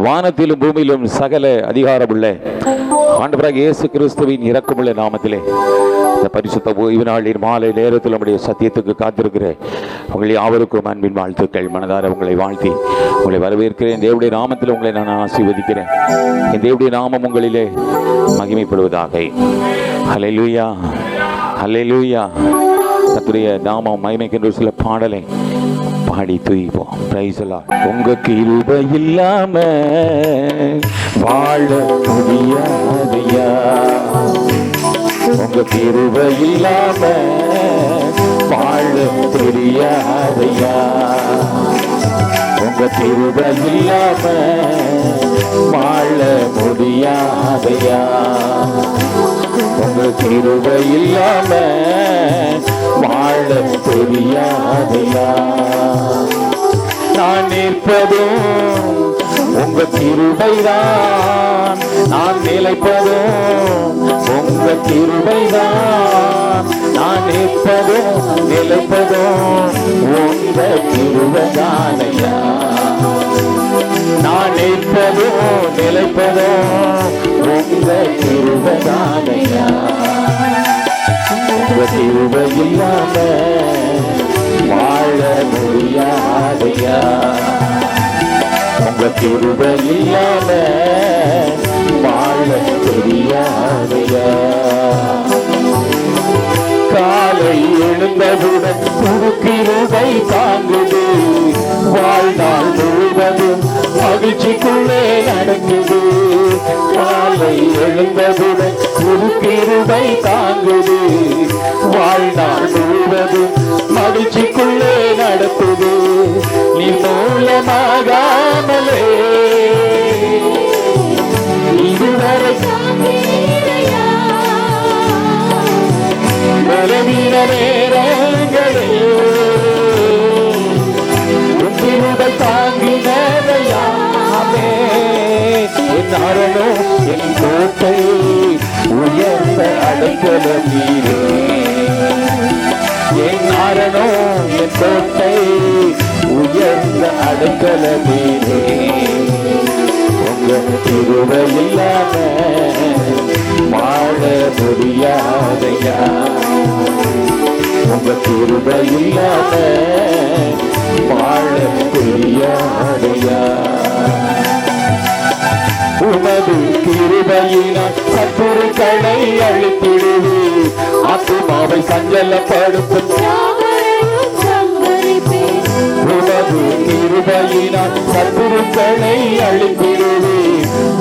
வானத்திலும் பூமியிலும் சகல அதிகாரமுள்ள ஆண்டவராகிய இயேசு கிறிஸ்துவின் இரக்கமுள்ள நாமத்திலே இந்த பரிசுத்த ஓய்வு நாளின் மாலை நேரத்தில் நம்முடைய சத்தியத்துக்கு காத்திருக்கிற உங்களை யாவருக்கும் அன்பின் வாழ்த்துக்கள். மனதார உங்களை வாழ்த்தி உங்களை வரவேற்கிறேன். தேவனுடைய நாமத்தில் உங்களை நான் ஆசீர்வதிக்கிறேன். என் தேவனுடைய நாமம் உங்களிலே மகிமைப்படுவதாக. ஹல்லேலூயா, ஹல்லேலூயா. கர்த்தருடைய நாமம் மகிமைக்கென்று சில பாடலை பாடி துதிப்போம். Price the Lord. உங்க கிருபை இல்லாம வாழ முடியாதையா, உங்க கிருபை இல்லாம வாழ தெரியாதையா, உங்க கிருபை இல்லாம வாழ முடியாதையா, உங்க கிருபை இல்லாம வாழ தெரியாதையா. நான் நிற்பதும் உங்க கிருபைதான், நான் நிலைப்பதும் உங்க கிருபைதான், நான் நிற்பதும் நிலைப்பதும் உங்க கிருபைதானையா, நான் நிற்பதும் நிலைப்பதும் உங்க கிருபைதானையா. உங்க கிருபை இல்லாம வாழ முடியாதையா, உங்க கிருபை இல்லாம வாழ தெரியாதையா. காலை எழுந்தவுடன் புது கிருபை தாங்குது, வாழ்நாள் முழுவதும் மகிழ்ச்சிக்குள்ளே நடக்குது. காலை எழுந்தவுடன் புது கிருபை தாங்குது, வாழ்நாள் முழுவதும் மகிழ்ச்சிக்குள்ளே நடக்குது. நீ மூலமாகாமலே இதுவரை பலவீன நேரங்களில் கிருபை தாங்கினதையாமே. என் அரணோ என் கோட்டை உயர்ந்த அடைக்கலம் நீரே, என் அரணோ என் கோட்டை உயர்ந்த அடைக்கலம் நீரே. உங்க கிருபை இல்லாம வாழ முடியாதையா, உங்க கிருபை இல்லாம வாழ தெரியாதையா. உமது கிருபையினால் சத்துருக்களை அழித்திடுவே, ஆத்துமாவை சஞ்சலப்படுத்தும். உமது கிருபையினால் சத்துருக்களை அழித்திடுவே,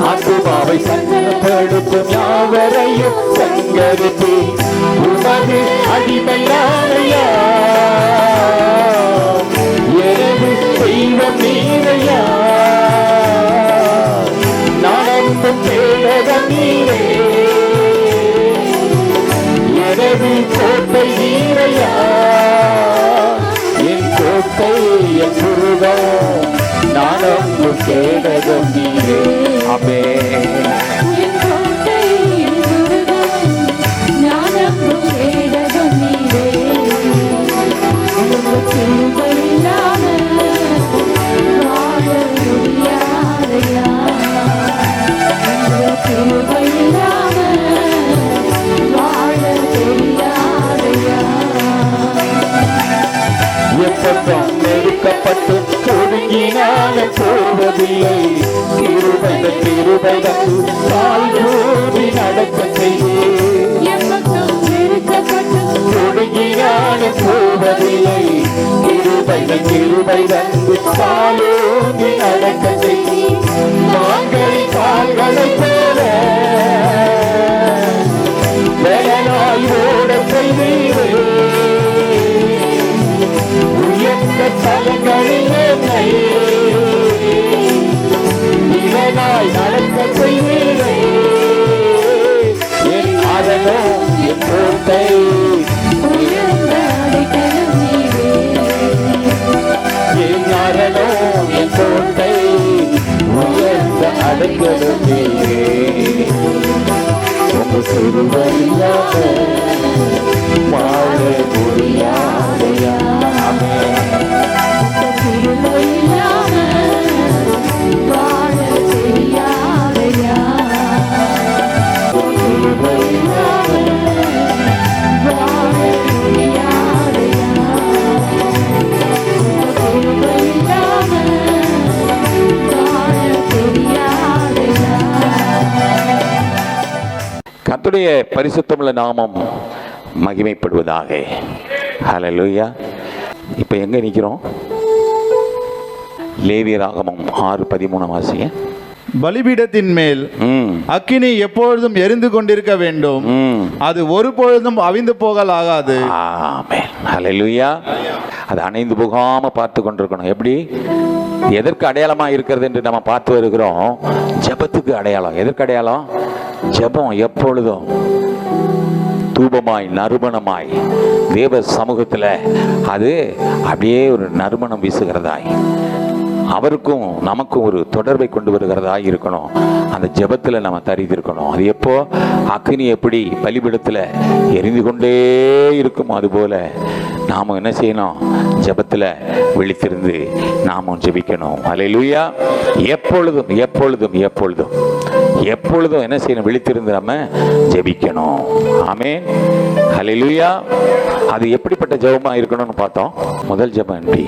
ஆத்துமாவை சஞ்சலப்படுத்தும். யாவரையும் சங்கரிப்பே, உமது அடிமையானையா, எனது தெய்வம் நீரையா, நானும் தேடகம் நீரே, எனது கோட்டை நீரையா, என் கோட்டை என் புருவம், நானும் தேடகம் நீரே. ஆமே. எப்பட்டும் நெருக்கப்பட்டு ஒடுங்கினாலும் போவதில்லை, கிருபை கிருபை தந்து தாழ்வோடி நடக்க செய்வே. ஒடுங்கினாலும் போவதில்லை, கிருபை கிருபை தந்து தாழ்வோடி நடக்க செய்வே. மான்களை கால்களை போல வேளாய் ஓட செய்வீரே, உயர்ந்த தலங்களில் என்னை இளனாய் நடக்க செய்வீரே. என் அரணோ என் கோட்டை உயர்ந்த அடைக்கலம் நீரே, என் அரணோ என் கோட்டை கர்த்தருடைய பரிசுத்தமுள்ள நாமம் மகிமைப்படுவதாக. ஹல்லேலூயா. இப்போ எங்க நிற்கிறோம்? லேவியராகமம் 6:13 வாசிங்க. பலிபீடத்தின் மேல் அக்கினி எப்பொழுதும் எரிந்து கொண்டிருக்க வேண்டும், அது ஒரு பொழுதும் அவிந்து போகலாகாது. ஆமென். ஹல்லேலூயா. அது அணைந்து போகாம பார்த்து கொண்டிருக்கணும். எப்படி? எதற்கு அடையாளமா இருக்கிறது என்று நம்ம பார்த்து வருகிறோம். ஜெபத்துக்கு அடையாளம். எதற்கு அடையாளம்? ஜெபம் எப்பொழுதும் தூபமாய் நறுமணமாய் தேவ சமூகத்துல அது அப்படியே ஒரு நறுமணம் வீசுகிறதாய், அவருக்கும் நமக்கும் ஒரு தொடர்பை கொண்டு வருகிறதா இருக்கணும். அந்த ஜெபத்தில் நம்ம தரித்திருக்கணும். அது எப்போ? அக்கினி எப்படி பலிபீடத்தில் எரிந்து கொண்டே இருக்கும், அதுபோல நாம் என்ன செய்யணும்? ஜெபத்தில் விழித்திருந்து நாமும் ஜெபிக்கணும். ஹல்லேலூயா. எப்பொழுதும் எப்பொழுதும் எப்பொழுதும் எப்பொழுதும் என்ன செய்யணும்? விழித்திருந்து நம்ம ஜெபிக்கணும். ஆமென். ஹல்லேலூயா. அது எப்படிப்பட்ட ஜெபமாக இருக்கணும்னு பார்த்தோம். முதல் ஜெபம் எப்படி?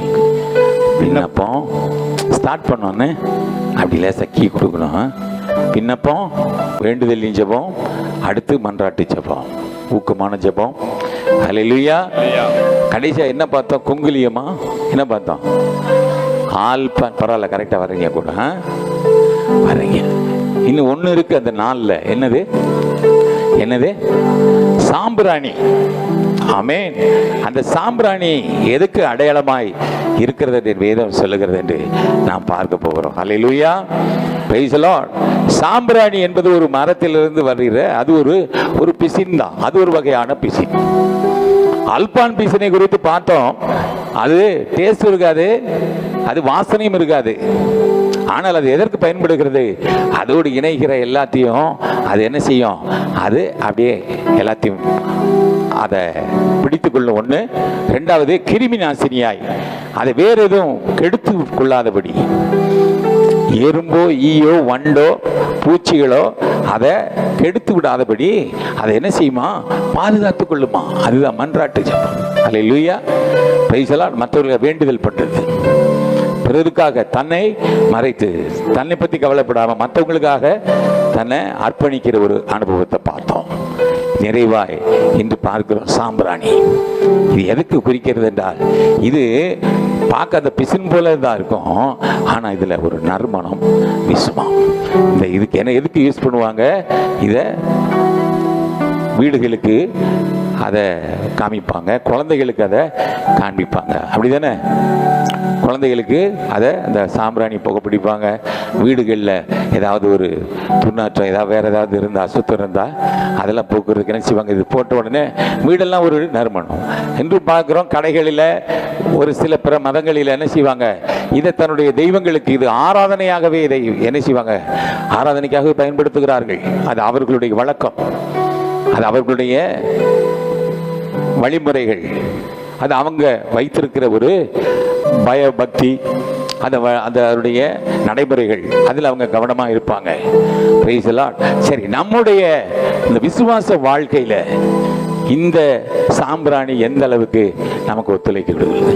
விண்ணப்பம். ஸ்டார்ட் பண்ணோன்னு அப்படி லேசாக கீ கொடுக்கணும். விண்ணப்பம், வேண்டுதலின் ஜெபம், அடுத்து மன்றாட்டு ஜெபம், ஊக்கமான ஜெபம். ஹல்லேலூயா. கடைசியா என்ன பார்த்தோம்? குங்குலியமா என்ன பார்த்தோம்? பரவாயில்ல, கரெக்டாக வர்றீங்க கூட, வர்றீங்க. இன்னும் ஒன்று இருக்கு அந்த நாளில். என்னது? என்னது? சாம்பிராணி. ஆமென். அந்த சாம்பிராணி எதுக்கு அடையாளமாய் இருக்கிறது என்று வேதம் சொல்லுகிறது என்று நாம் பார்க்க போகிறோம். ஹல்லேலூயா. Praise the Lord. சாம்பிராணி என்பது ஒரு மரத்திலிருந்து வருகிற அது ஒரு பிசின் தான். அது ஒரு வகையான பிசின். அல்பான் பிசினை குறித்து பார்த்தோம். அது டேஸ்ட் இருக்காது, அது வாசனையும் இருக்காது. ஆனால் அது எதற்கு பயன்படுகிறது? அதோடு இணைகிற எல்லாத்தையும் அது என்ன செய்யும்? அது அப்படியே எல்லாத்தையும் அதை பிடித்துக்கொள்ள ஒன்று. ரெண்டாவது, கிருமி நாசினியாய் அதை வேற எதுவும் கெடுத்து கொள்ளாதபடி, எறும்போ ஈயோ வண்டோ பூச்சிகளோ அதை கெடுத்து விடாதபடி அதை என்ன செய்யுமா? பாதுகாத்து கொள்ளுமா. அதுதான் மன்றாட்டு ஜெபம். ஹல்லேலூயா. Praise the Lord. மற்றவர்களுக்கு வேண்டுதல் பண்றது, பிறருக்காக தன்னை மறைத்து தன்னை பற்றி கவலைப்படாம மற்றவங்களுக்காக தன்னை அர்ப்பணிக்கிற ஒரு அனுபவத்தை பார்த்தோம். நிறைவாய் இன்று பார்க்கிறோம் சாம்பிராணி. இது எதுக்கு குறிக்கிறது என்றால், இது பார்க்க அந்த பிசின் போல தான் இருக்கும், ஆனால் இதில் ஒரு நறுமணம் வீசுமா. இந்த இதுக்கு என்ன எதுக்கு யூஸ் பண்ணுவாங்க? இதை வீடுகளுக்கு அதை காமிப்பாங்க, குழந்தைகளுக்கு அதை காண்பிப்பாங்க. அப்படி தானே? குழந்தைகளுக்கு அதை அந்த சாம்பிராணி புகை பிடிப்பாங்க. வீடுகளில் ஏதாவது ஒரு துர்நாற்றம் ஏதாவது வேறு ஏதாவது இருந்தால், அசுத்தம் இருந்தால் அதெல்லாம் போக்குறதுக்கு என்ன செய்வாங்க? இது போட்ட உடனே வீடெல்லாம் ஒரு நறுமணம். என்று பார்க்குறோம். கடைகளில் ஒரு சில பிற மதங்களில் என்ன செய்வாங்க? இதை தன்னுடைய தெய்வங்களுக்கு இது ஆராதனையாகவே இதை என்ன செய்வாங்க? ஆராதனைக்காகவே பயன்படுத்துகிறார்கள். அது அவர்களுடைய வழக்கம், அது அவர்களுடைய வழிமுறைகள், அது அவங்க வைத்திருக்கிற ஒரு பயபக்தி, அதனுடைய நடைமுறைகள், அதில் அவங்க கவனமாக இருப்பாங்க. Price the Lord. சரி, நம்முடைய இந்த விசுவாச வாழ்க்கையில் இந்த சாம்பிராணி எந்த அளவுக்கு நமக்கு ஒத்துழைக்க விடுகிறது?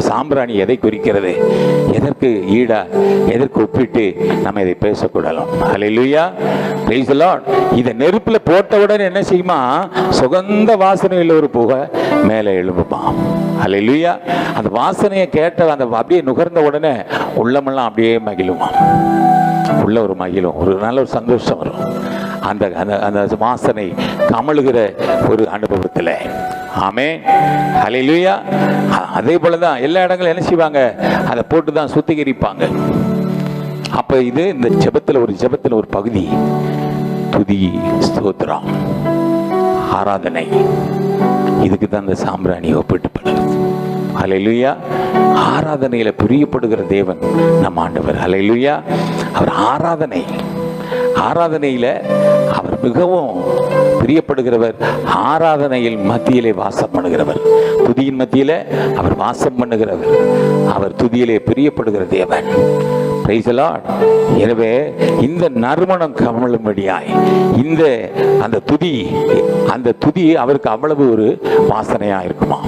சாம்பிராணி எதை குறிக்கிறது? எதற்கு ஈடா, எதற்கு ஒப்பிட்டு நம்ம இதை பேசக்கூடலாம்? ஹல்லேலூயா. Praise the Lord. இதை நெருப்பில் போட்டவுடன் என்ன செய்யுமா? சுகந்த வாசனையில் ஒரு புகை மேலே எழும்புமா. ஹல்லேலூயா. அந்த வாசனையை கேட்ட அந்த அப்படியே நுகர்ந்த உடனே உள்ளமெல்லாம் அப்படியே மகிழுமா. உள்ள ஒரு மகிழும், ஒரு நல்ல ஒரு சந்தோஷம் வரும். அந்த அந்த வாசனை கமழுகிற ஒரு அனுபவத்தில். ஆமென். ஹல்லேலூயா. அதே போல தான் எல்லா இடங்களும் என்ன செய்வாங்க? அதை போட்டு தான் சுத்திகரிப்பாங்க. அப்போ இது இந்த ஜெபத்தில் ஒரு பகுதி துதி, ஸ்தோத்திரம், ஆராதனை. இதுக்கு தான் இந்த சாம்பிராணி ஒப்பிட்டு படுகிறது. ஹல்லேலூயா. ஆராதனையில பிரியப்படுகிற தேவன் நம் ஆண்டவர். ஹல்லேலூயா. அவர் ஆராதனையில அவர் மிகவும் பிரியப்படுகிறவர். ஆராதனையில் மத்தியிலே வாசம் பண்ணுகிறவர், துதியின் மத்தியிலே அவர் வாசம் பண்ணுகிறவர். அவர் துதியிலே பிரியப்படுகிற தேவன். Price the Lord. எனவே இந்த நறுமணம் கமழும்படியாய் அந்த துதி அவருக்கு அவ்வளவு ஒரு வாசனையா இருக்குமா.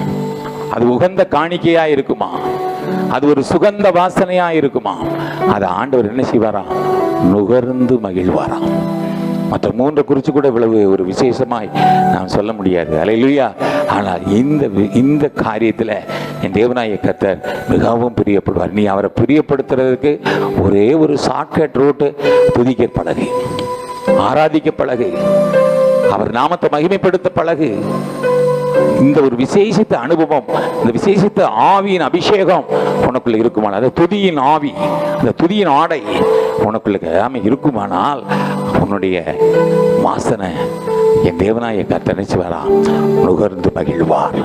அது உகந்த காணிக்கையா இருக்குமா. அது ஒரு சுகந்த வாசனையா இருக்குமா. அதை ஆண்டவர் என்ன செய்வாராம்? நுகர்ந்து மகிழ்வாராம். மற்ற மூன்றை குறித்து கூட இவ்வளவு ஒரு விசேஷமாய் நாம் சொல்ல முடியாது. அல்லேலூயா. ஆனால் இந்த காரியத்தில் என் தேவனாகிய கர்த்தர் மிகவும் பிரியப்படுவார். நீ அவரை பிரியப்படுத்துறதுக்கு ஒரே ஒரு ஷார்ட்கட் ரூட்டு, துதிக்க பழகு, ஆராதிக்க பழகு, அவர் நாமத்தை மகிமைப்படுத்த பழகு. இந்த ஒரு விசேஷித்த அனுபவம், இந்த விசேஷித்த ஆவியின் அபிஷேகம் உனக்குள்ள இருக்குமானால், அந்த துதியின் ஆவி, அந்த துதியின் ஆடை உனக்குள்ள இருக்குமானால் உன்னுடைய வாசனை என் தேவனாகிய கர்த்தர் நினைச்சுவாரா நுகர்ந்து மகிழ்வார்.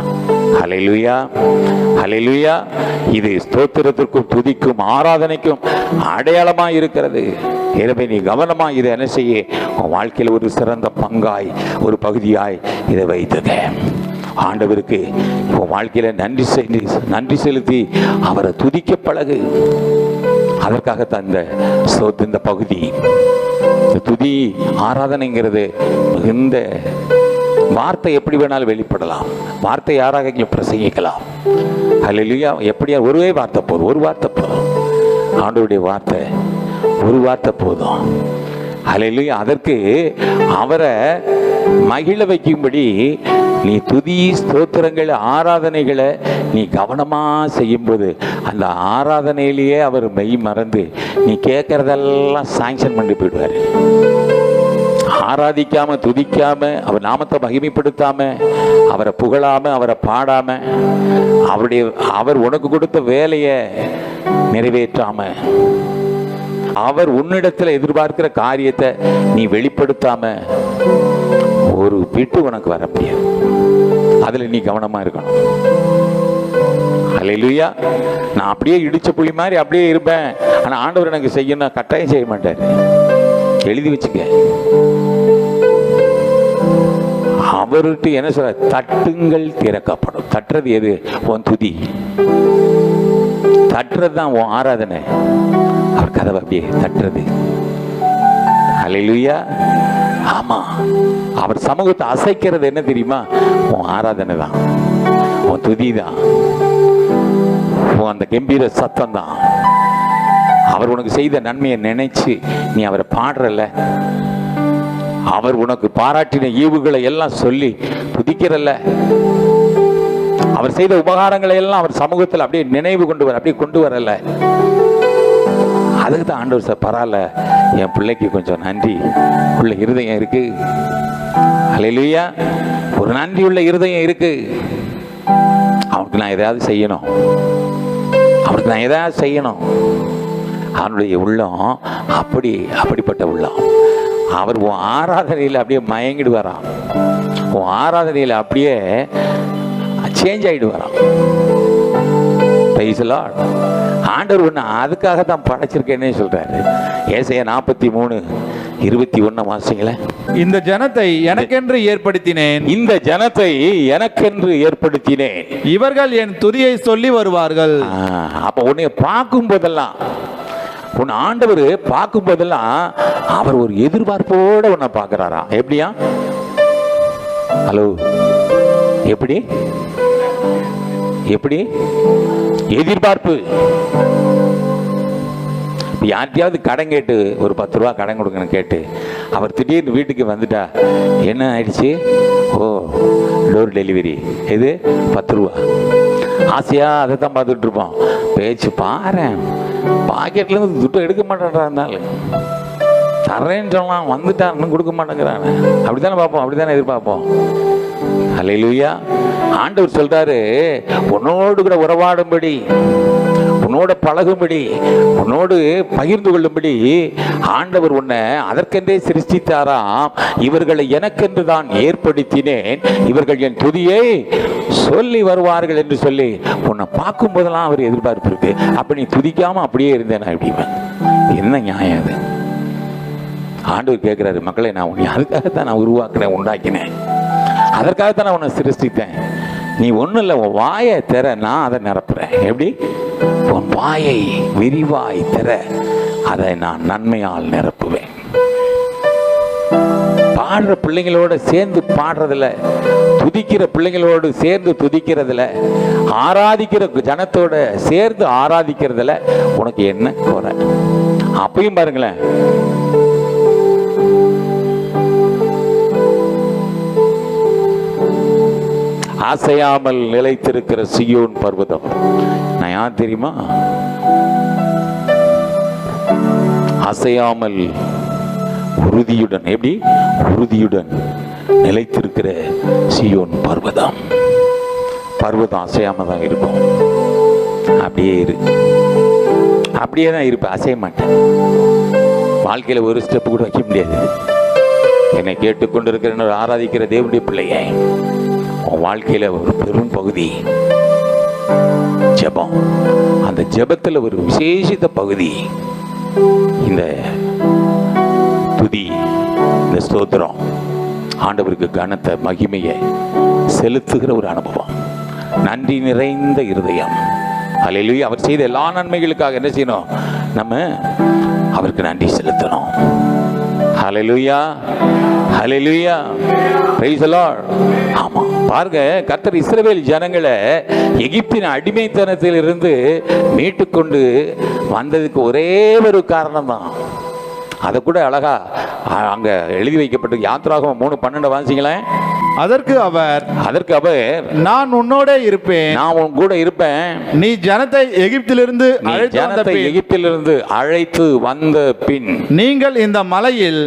ஹல்லேலூயா, ஹல்லேலூயா. இது ஸ்தோத்திரத்திற்கும் துதிக்கும் ஆராதனைக்கும் அடையாளமாய் இருக்கிறது. எனவே நீ கவனமாய் இதை என்ன செய்ய, உன் வாழ்க்கையில் ஒரு சிறந்த பங்காய், ஒரு பகுதியாய் இதை வைத்துக்க. ஆண்டவருக்கு உன் வாழ்க்கையில நன்றி செலுத்தி அவரை துதிக்க பழகு. அதற்காகத்தான் இந்த பகுதி, இந்த துதி ஆராதனைங்கிறது மிகுந்த வார்த்தை எப்படி வேணாலும் வெளிப்படலாம், வார்த்தை யாராக பிரசங்கிக்கலாம். அல்லேலூயா. எப்படியா ஒரே வார்த்தை போதும், ஒரு வார்த்தை போதும். ஆண்டவருடைய வார்த்தை ஒரு வார்த்தை போதும். அல்லேலூயா. அதற்கு அவரை மகிழ வைக்கும்படி நீ துதி ஸ்தோத்திரங்கள் ஆராதனைகளை நீ கவனமாக செய்யும்போது அந்த ஆராதனையிலேயே அவர் மெய் மறந்து நீ கேட்கறதெல்லாம் சாங்ஷன் பண்ணி போயிடுவார். ஆராதிக்காம துதிக்காம அவர் நாமத்தை மகிமைப்படுத்தாம அவரை புகழாம அவரை பாடாம அவர் உனக்கு கொடுத்த வேலையை நிறைவேற்றாம அவர் உன்னிடத்தில் எதிர்பார்க்கிற காரியத்தை நீ வெளிப்படுத்தாம ஒரு விட்டு உனக்கு வர முடியாது. அதுல நீ கவனமா இருக்கணும். அல்லேலூயா. நான் அப்படியே இடிச்ச புலி மாதிரி அப்படியே இருப்பேன், ஆனா ஆண்டவர் எனக்கு செய்யணும் கட்டாயம் செய்ய மாட்டார். எழுதி வச்சுக்க. அவர்கிட்ட என்ன சொல்ற, தட்டுங்கள் திறக்கப்படும். தட்டுறது எது? உன் துதி. தட்டுறது தான் உன் ஆராதனை. அவர் கதவை அப்படியே தட்டுறது. அல்லேலூயா. ஆமா, அவர் சமூகத்தை அசைக்கிறது என்ன தெரியுமா? உன் ஆராதனை தான், உன் துதி தான், அந்த கம்பீர சத்தம் தான். அவர் உனக்கு செய்த நன்மையை நினைச்சு நீ அவரை பாடுறல, அவர் உனக்கு பாராட்டின ஈவுகளை எல்லாம் சொல்லி துதிக்கிறல்ல, அவர் செய்த உபகாரங்களை எல்லாம் அவர் சமூகத்தில் அப்படியே நினைவு கொண்டு வரல. அதுக்கு தான் ஆண்டவர் சார் பரவாயில்ல, என் பிள்ளைக்கு கொஞ்சம் நன்றி உள்ள இருதயம் இருக்கு. அல்லேலூயா. ஒரு நன்றி உள்ள இருதயம் இருக்கு. அவனுக்கு நான் எதாவது செய்யணும், அவனுக்கு நான் எதாவது செய்யணும். அவனுடைய உள்ளம் அப்படிப்பட்ட உள்ளம். அவர் உன் ஆராதனையில் அப்படியே மயங்கிடுவாராம், உன் ஆராதனையில் அப்படியே சேஞ்ச் ஆகிட்டு வரான். ஆண்டவர் ஒன்று அதுக்காக தான் படைச்சிருக்கேன்னே சொல்றாரு. ஏசாயா 43:21 வாசிங்களேன். இந்த ஜனத்தை எனக்கென்று ஏற்படுத்தினேன், இந்த ஜனத்தை எனக்கென்று ஏற்படுத்தினேன், இவர்கள் என் துதியை சொல்லி வருவார்கள். அப்ப உன்னை பார்க்கும் போதெல்லாம், உன் ஆண்டவர் பார்க்கும் போதெல்லாம் அவர் ஒரு எதிர்பார்ப்போட உன்னை பார்க்கிறாராம். எப்படியா? ஹலோ, எப்படி எதிர்பார்ப்பு? யார்கிட்டயாவது கடன் கேட்டு ஒரு 10 ரூபா கடன் கொடுக்கணும் கேட்டு அவர் திடீர்னு வீட்டுக்கு வந்துட்டா என்ன ஆயிடுச்சு? ஓ, டோர் டெலிவரி, இது 10 ரூபா. ஆசையா அதை தான் பார்த்துட்டு இருப்போம். பேச்சு பாரு, பாக்கெட்ல இருந்து துட்டம் எடுக்க மாட்டேன்றான், தரேன்னு சொல்லலாம், வந்துட்டான் இன்னும் கொடுக்க மாட்டேங்கிறான். அப்படித்தானே பார்ப்போம், அப்படித்தானே எதிர்பார்ப்போம். அல்லேலூயா. ஆண்டவர் சொல்றாரு, உன்னோடு கூட உறவாடும்படி, உன்னோட பழகும்படி, உன்னோடு பகிர்ந்து கொள்ளும்படி ஆண்டவர் உன்னை அதற்கென்றே சிருஷ்டித்தாராம். இவர்களை எனக்கென்று தான் ஏற்படுத்தினேன், இவர்கள் என் துதியை சொல்லி வருவார்கள் என்று சொல்லி உன்னை பார்க்கும் போதெல்லாம் அவர் எதிர்பார்ப்பு இருக்கு. அப்ப நீ துதிக்காம அப்படியே இருந்தேன் அப்படிமா? என்ன நியாயம் அது? ஆண்டவர் கேட்கிறாரு, மக்களை நான் உன்னை அதுக்காகத்தான் நான் உருவாக்குறேன், உண்டாக்கினேன், அதற்காகத்தான் நான் உன்னை சிருஷ்டித்தேன். நீ ஒன்றும் இல்லை, உன் வாயை திற, நான் அதை நிரப்புறேன். எப்படி? உன் வாயை விரிவாய் திற, அதை நான் நன்மையால் நிரப்புவேன். பாடுற பிள்ளைங்களோட சேர்ந்து பாடுறதுல, துதிக்கிற பிள்ளைங்களோடு சேர்ந்து துதிக்கிறதுல, ஆராதிக்கிற ஜனத்தோட சேர்ந்து ஆராதிக்கிறதுல உனக்கு என்ன குறை? அப்பயும் பாருங்களேன், அசையாமல் நிலைத்திருக்கிற சீயோன் பர்வதம். நான் யார் தெரியுமா? அசையாமல் உறுதியுடன், எப்படி உறுதியுடன் நிலைத்திருக்கிற சீயோன் பர்வதம். பர்வதம் அசையாம தான் இருக்கும். அப்படியே இரு, அப்படியே தான் இருப்பேன், அசைய மாட்டேன். வாழ்க்கையில ஒரு ஸ்டெப் கூட வைக்க முடியாது. என்னை கேட்டுக்கொண்டிருக்கிற ஆராதிக்கிற தேவனுடைய பிள்ளையே, உன் வாழ்க்கையில ஒரு பெரும் பகுதி ஜெபம். அந்த ஜெபத்துல ஒரு விசேஷித்த பகுதி இந்த துதி, இந்த ஸ்தோத்திரம், ஆண்டவருக்கு கனத்த மகிமையை செலுத்துகிற ஒரு அனுபவம், நன்றி நிறைந்த இருதயம். அல்லேலூயா. அவர் செய்த எல்லா நன்மைகளுக்காக என்ன செய்யணும்? நம்ம அவருக்கு நன்றி செலுத்தணும். ஹல்லேலூயா, ஹல்லேலூயா, பிரைஸ் தி லார்ட். ஆமா, பாருங்க, கர்த்தர் இஸ்ரவேல் ஜனங்களை எகிப்தின் அடிமைத்தனத்தில் இருந்து மீட்டுக்கொண்டு வந்ததுக்கு ஒரே ஒரு காரணம் தான். அதை கூட அழகா அங்க எழுதி வைக்கப்பட்டு யாத்ராகமம் 3:12 வாசிங்களேன். அதற்கு அவர் நான் உன்னோட இருப்பேன், நான் உன் கூட இருப்பேன். நீ ஜனத்தை எகிப்திலிருந்து அழைத்து வந்த பின் நீங்கள் இந்த மலையில்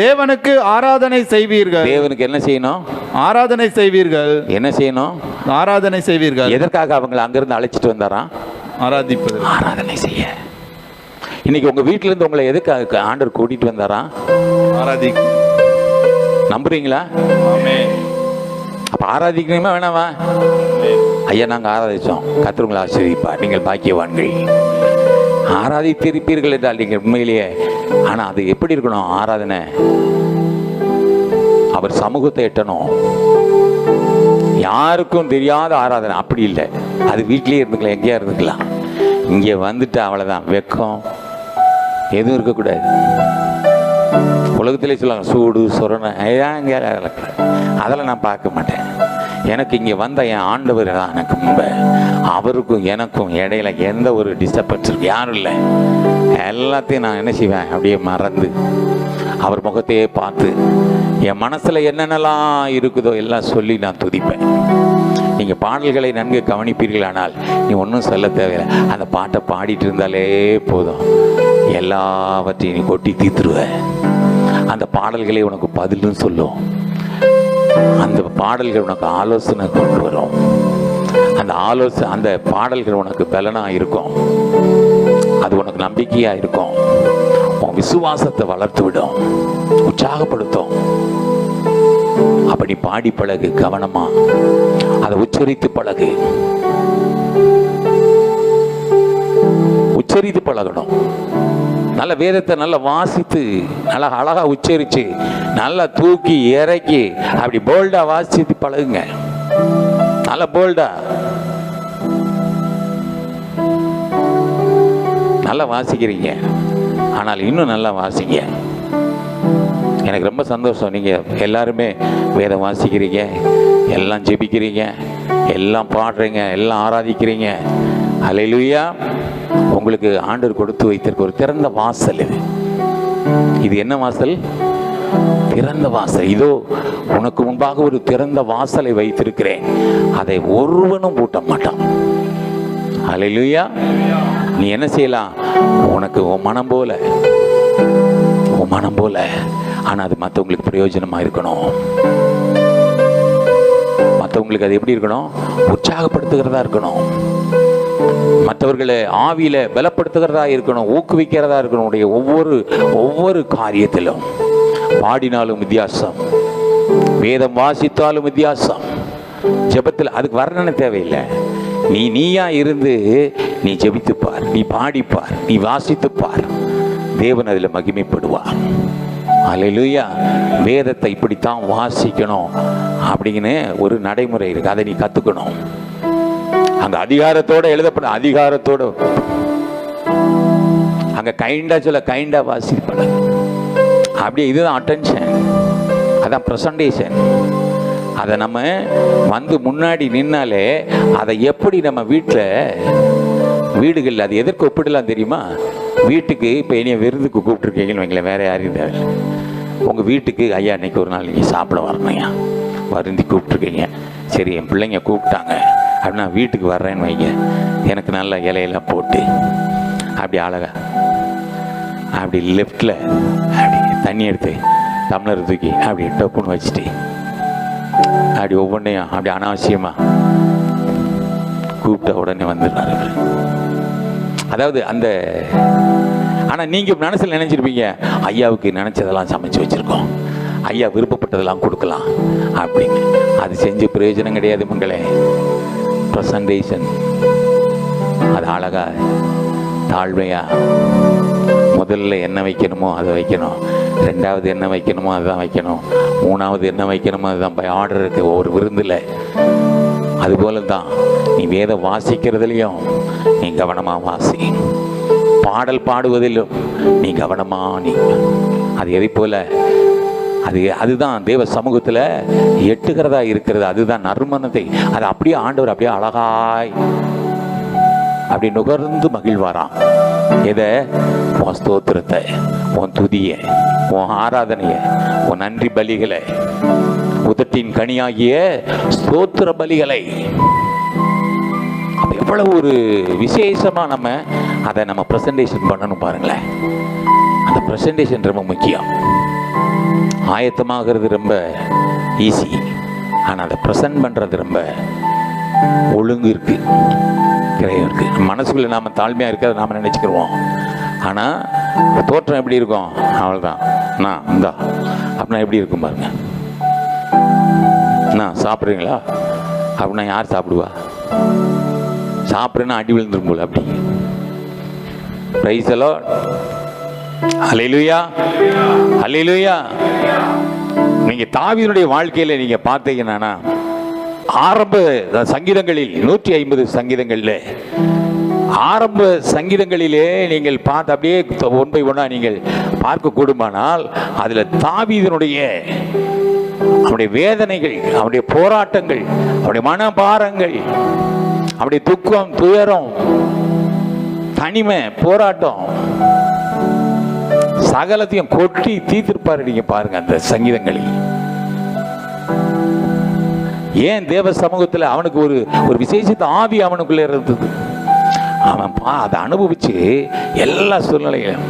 தேவனுக்கு ஆராதனை செய்வீர்கள். தேவனுக்கு என்ன செய்யணும்? ஆராதனை செய்வீர்கள். என்ன செய்யணும்? ஆராதனை செய்வீர்கள். எதற்காக அவங்களை அங்கிருந்து அழைச்சிட்டு வந்தாராம்? ஆராதிப்பது, ஆராதனை செய்ய. இன்னைக்கு உங்க வீட்டுல இருந்து உங்களை எதுக்கு ஆண்டவர் கூட்டிட்டு வந்தாரா? ஆராதிக்க. நம்புறீங்களா? அப்ப ஆராதிக்கணுமா வேணாமா? ஐயா, நாங்க ஆராதிச்சோம், கர்த்தர் உங்களை ஆசீர்வதிப்பார், நீங்கள் பாக்கியவான்கள். ஆராதித்திருப்பீர்கள் என்றால் நீங்கள் உண்மையிலேயே. ஆனா அது எப்படி இருக்கணும்? ஆராதனை அவர் சமூகத்தை எட்டணும். யாருக்கும் தெரியாத ஆராதனை அப்படி இல்லை. அது வீட்லயே இருந்துக்கலாம், எங்கேயா இருந்துக்கலாம். இங்கே வந்துட்டு அவ்வளவுதான், வெக்கம் எதுவும் இருக்கக்கூடாது. உலகத்திலே சொல்லுவாங்க சூடு சொரணை, அதெல்லாம் நான் பார்க்க மாட்டேன். எனக்கு இங்கே வந்த என் ஆண்டவர் தான் எனக்கு முன்பு. அவருக்கும் எனக்கும் இடையில எந்த ஒரு டிஸ்டர்பன்ஸ் இருக்கு யாரும் இல்லை. எல்லாத்தையும் நான் என்ன செய்வேன்? அப்படியே மறந்து அவர் முகத்தையே பார்த்து என் மனசுல என்னென்னலாம் இருக்குதோ எல்லாம் சொல்லி நான் துதிப்பேன். நீங்கள் பாடல்களை நன்கு கவனிப்பீர்களானால் நீ ஒன்றும் சொல்ல தேவையில்லை. அந்த பாட்டை பாடிட்டு இருந்தாலே போதும், எல்லாவற்றையும் நீ கொட்டி தீர்த்துருவேன். அந்த பாடல்களை உனக்கு பதிலும் சொல்லும். அந்த பாடல்கள் உனக்கு ஆலோசனை கொண்டு வரும். அந்த பாடல்கள் உனக்கு பலனா இருக்கும். அது உனக்கு நம்பிக்கையா இருக்கும். உன் விசுவாசத்தை வளர்த்து விடும், உற்சாகப்படுத்தும். அப்படி பாடி பழகு, கவனமா அதை உச்சரித்து பழகு. உச்சரித்து பழகணும். நல்ல வேதத்தை நல்லா வாசித்து நல்லா அழகா உச்சரிச்சு நல்லா தூக்கி இறக்கி அப்படி போல்டா வாசித்து பழகுங்க. நல்ல போல்டா நல்லா வாசிக்கிறீங்க, ஆனால் இன்னும் நல்லா வாசிங்க. எனக்கு ரொம்ப சந்தோஷம், நீங்கள் எல்லாருமே வேதம் வாசிக்கிறீங்க, எல்லாம் ஜெபிக்கிறீங்க, எல்லாம் பாடுறீங்க, எல்லாம் ஆராதிக்கிறீங்க. அல்லேலூயா. உங்களுக்கு ஆண்டவர் கொடுத்து வைத்திருக்க ஒரு திறந்த வாசல் இது. இது என்ன வாசல்? திறந்த வாசல். இதோ உனக்கு முன்பாக ஒரு திறந்த வாசலை வைத்திருக்கிறேன், அதை ஒருவனும் பூட்ட மாட்டான். அல்லேலூயா. நீ என்ன செய்யலாம்? உனக்கு உன் மனம் போல, ஆனால் அது மற்றவங்களுக்கு பிரயோஜனமாக இருக்கணும். மற்றவங்களுக்கு அது எப்படி இருக்கணும்? உற்சாகப்படுத்துகிறதா இருக்கணும். மற்றவர்களை ஆவியில பலப்படுத்துகிறதா இருக்கணும், ஊக்குவிக்கிறதா இருக்கணும். உடைய ஒவ்வொரு காரியத்திலும் பாடினாலும் வித்தியாசம், வேதம் வாசித்தாலும் வித்தியாசம், ஜெபத்தில் அதுக்கு வர்ணனை தேவையில்லை. நீயா இருந்து நீ ஜெபித்துப்பார், நீ பாடிப்பார், நீ வாசித்துப்பார், தேவன் அதில் மகிமைப்படுவார். அல்லேலூயா. வேதத்தை இப்படித்தான் வாசிக்கணும் அப்படின்னு ஒரு நடைமுறை இருக்கு, அதை நீ கத்துக்கணும். அங்க அதிகாரத்தோட எழுதப்பட அதிகாரத்தோட அங்க கைண்டா வாசிப்பட அப்படியே. இதுதான் அட்டென்ஷன், அதான் ப்ரெசன்டேஷன். அதை நம்ம வந்து முன்னாடி நின்னாலே அதை எப்படி நம்ம வீடுகளில் அது எதற்கு ஒப்பிடலாம் தெரியுமா? வீட்டுக்கு இப்போ என்னைய விருந்துக்கு கூப்பிட்டுருக்கீங்கன்னு வைங்களேன், வேற யாரையும் தேவை. உங்கள் வீட்டுக்கு ஐயா இன்னைக்கு ஒரு நாள் நீங்கள் சாப்பிட வரணும்யா, வருந்தி கூப்பிட்ருக்கீங்க. சரி, என் பிள்ளைங்க கூப்பிட்டாங்க அப்படின்னா வீட்டுக்கு வர்றேன்னு வைங்க, எனக்கு நல்ல இலையெல்லாம் போட்டு அப்படி அழகா அப்படி லெஃப்டில் அப்படி தண்ணி எடுத்து டம்ளர் தூக்கி அப்படி டப்புன்னு வச்சுட்டு அப்படி ஒவ்வொன்றையும் அப்படி அனாவசியமாக கூப்பிட்ட உடனே வந்துடுறாரு. அதாவது அந்த ஆனால் நீங்கள் மனசில் நினச்சிருப்பீங்க, ஐயாவுக்கு நினச்சதெல்லாம் சமைச்சு வச்சுருக்கோம், ஐயா விருப்பப்பட்டதெல்லாம் கொடுக்கலாம் அப்படின்னு. அது செஞ்சு பிரயோஜனம் கிடையாது மங்களே. ப்ரெசன்டேஷன் அது அழகா தாழ்மையாக முதல்ல என்ன வைக்கணுமோ அதை வைக்கணும், ரெண்டாவது என்ன வைக்கணுமோ அதுதான் வைக்கணும், மூணாவது என்ன வைக்கணுமோ அதுதான் பை ஆர்டர் இருக்கு ஒவ்வொரு விருந்தில். அதுபோல தான் நீ வேதம் வாசிக்கிறதுலையும் நீ கவனமாக வாசி, பாடல் பாடுவதிலும் நீ கவனமாக நீ. அது எதை போல அதுதான் தேவ சமூகத்தில் எட்டுகிறதா இருக்கிறது. அதுதான் நறுமணத்தை அது அப்படியே ஆண்டவர் அப்படியே அழகாய் அப்படி நுகர்ந்து மகிழ்வாராம். எதை? உன் ஸ்தோத்திரத்தை, உன் துதியை, உன் ஆராதனையை, உன் நன்றி பலிகளை, உதட்டின் கனியாகிய ஸ்தோத்திர பலிகளை. எவ்வளவு ஒரு விசேஷமா நம்ம அதை நம்ம ப்ரெசன்டேஷன் பண்ணணும் பாருங்களேன். அந்த ப்ரெசன்டேஷன் ரொம்ப முக்கியம். ஆயத்தமாகிறது ரொம்ப ஈஸி, ஆனால் அதை ப்ரெசன்ட் பண்ணுறது ரொம்ப ஒழுங்கு இருக்கு, கிரயம் இருக்கு. மனசுக்குள்ள நாம் தாழ்மையாக இருக்கிறத நாம் நினச்சிக்கிடுவோம், ஆனால் தோற்றம் எப்படி இருக்கும்? அவ்வளோதான். நான் இந்தா அப்படின்னா எப்படி இருக்கும் பாருங்க. நான் சாப்பிட்றீங்களா அப்படின்னா யார் சாப்பிடுவா? சாப்பிட்றேன்னா அடி விழுந்துரும் போல. அப்படி பிரைஸ் தி லார்ட், ஹல்லேலூயா, ஹல்லேலூயா. நீங்க தாவீதுடைய வாழ்க்கையில நீங்க பார்த்தீங்கன்னா ஆரம்ப சங்கீதங்களில் 150 சங்கீதங்களில் ஆரம்ப சங்கீதங்களிலே நீங்கள் பார்த்து அப்படியே ஒன் பை ஒன்னா நீங்கள் பார்க்க கூடுமானால் அதில் தாவீதினுடைய அவனுடைய வேதனைகள், அவனுடைய போராட்டங்கள், அவனுடைய மனபாரங்கள், அவனுடைய துக்கம், துயரம், தனிமை, போராட்டம் சகலத்தையும் கொட்டி தீர்த்திருப்பாரு. நீங்க பாருங்க அந்த சங்கீதங்களில். ஏன் தேவ சமூகத்தில் அவனுக்கு ஒரு விசேஷித்த ஆவி அவனுக்குள்ள இருந்தது. அவன் அதை அனுபவிச்சு எல்லா சூழ்நிலையும்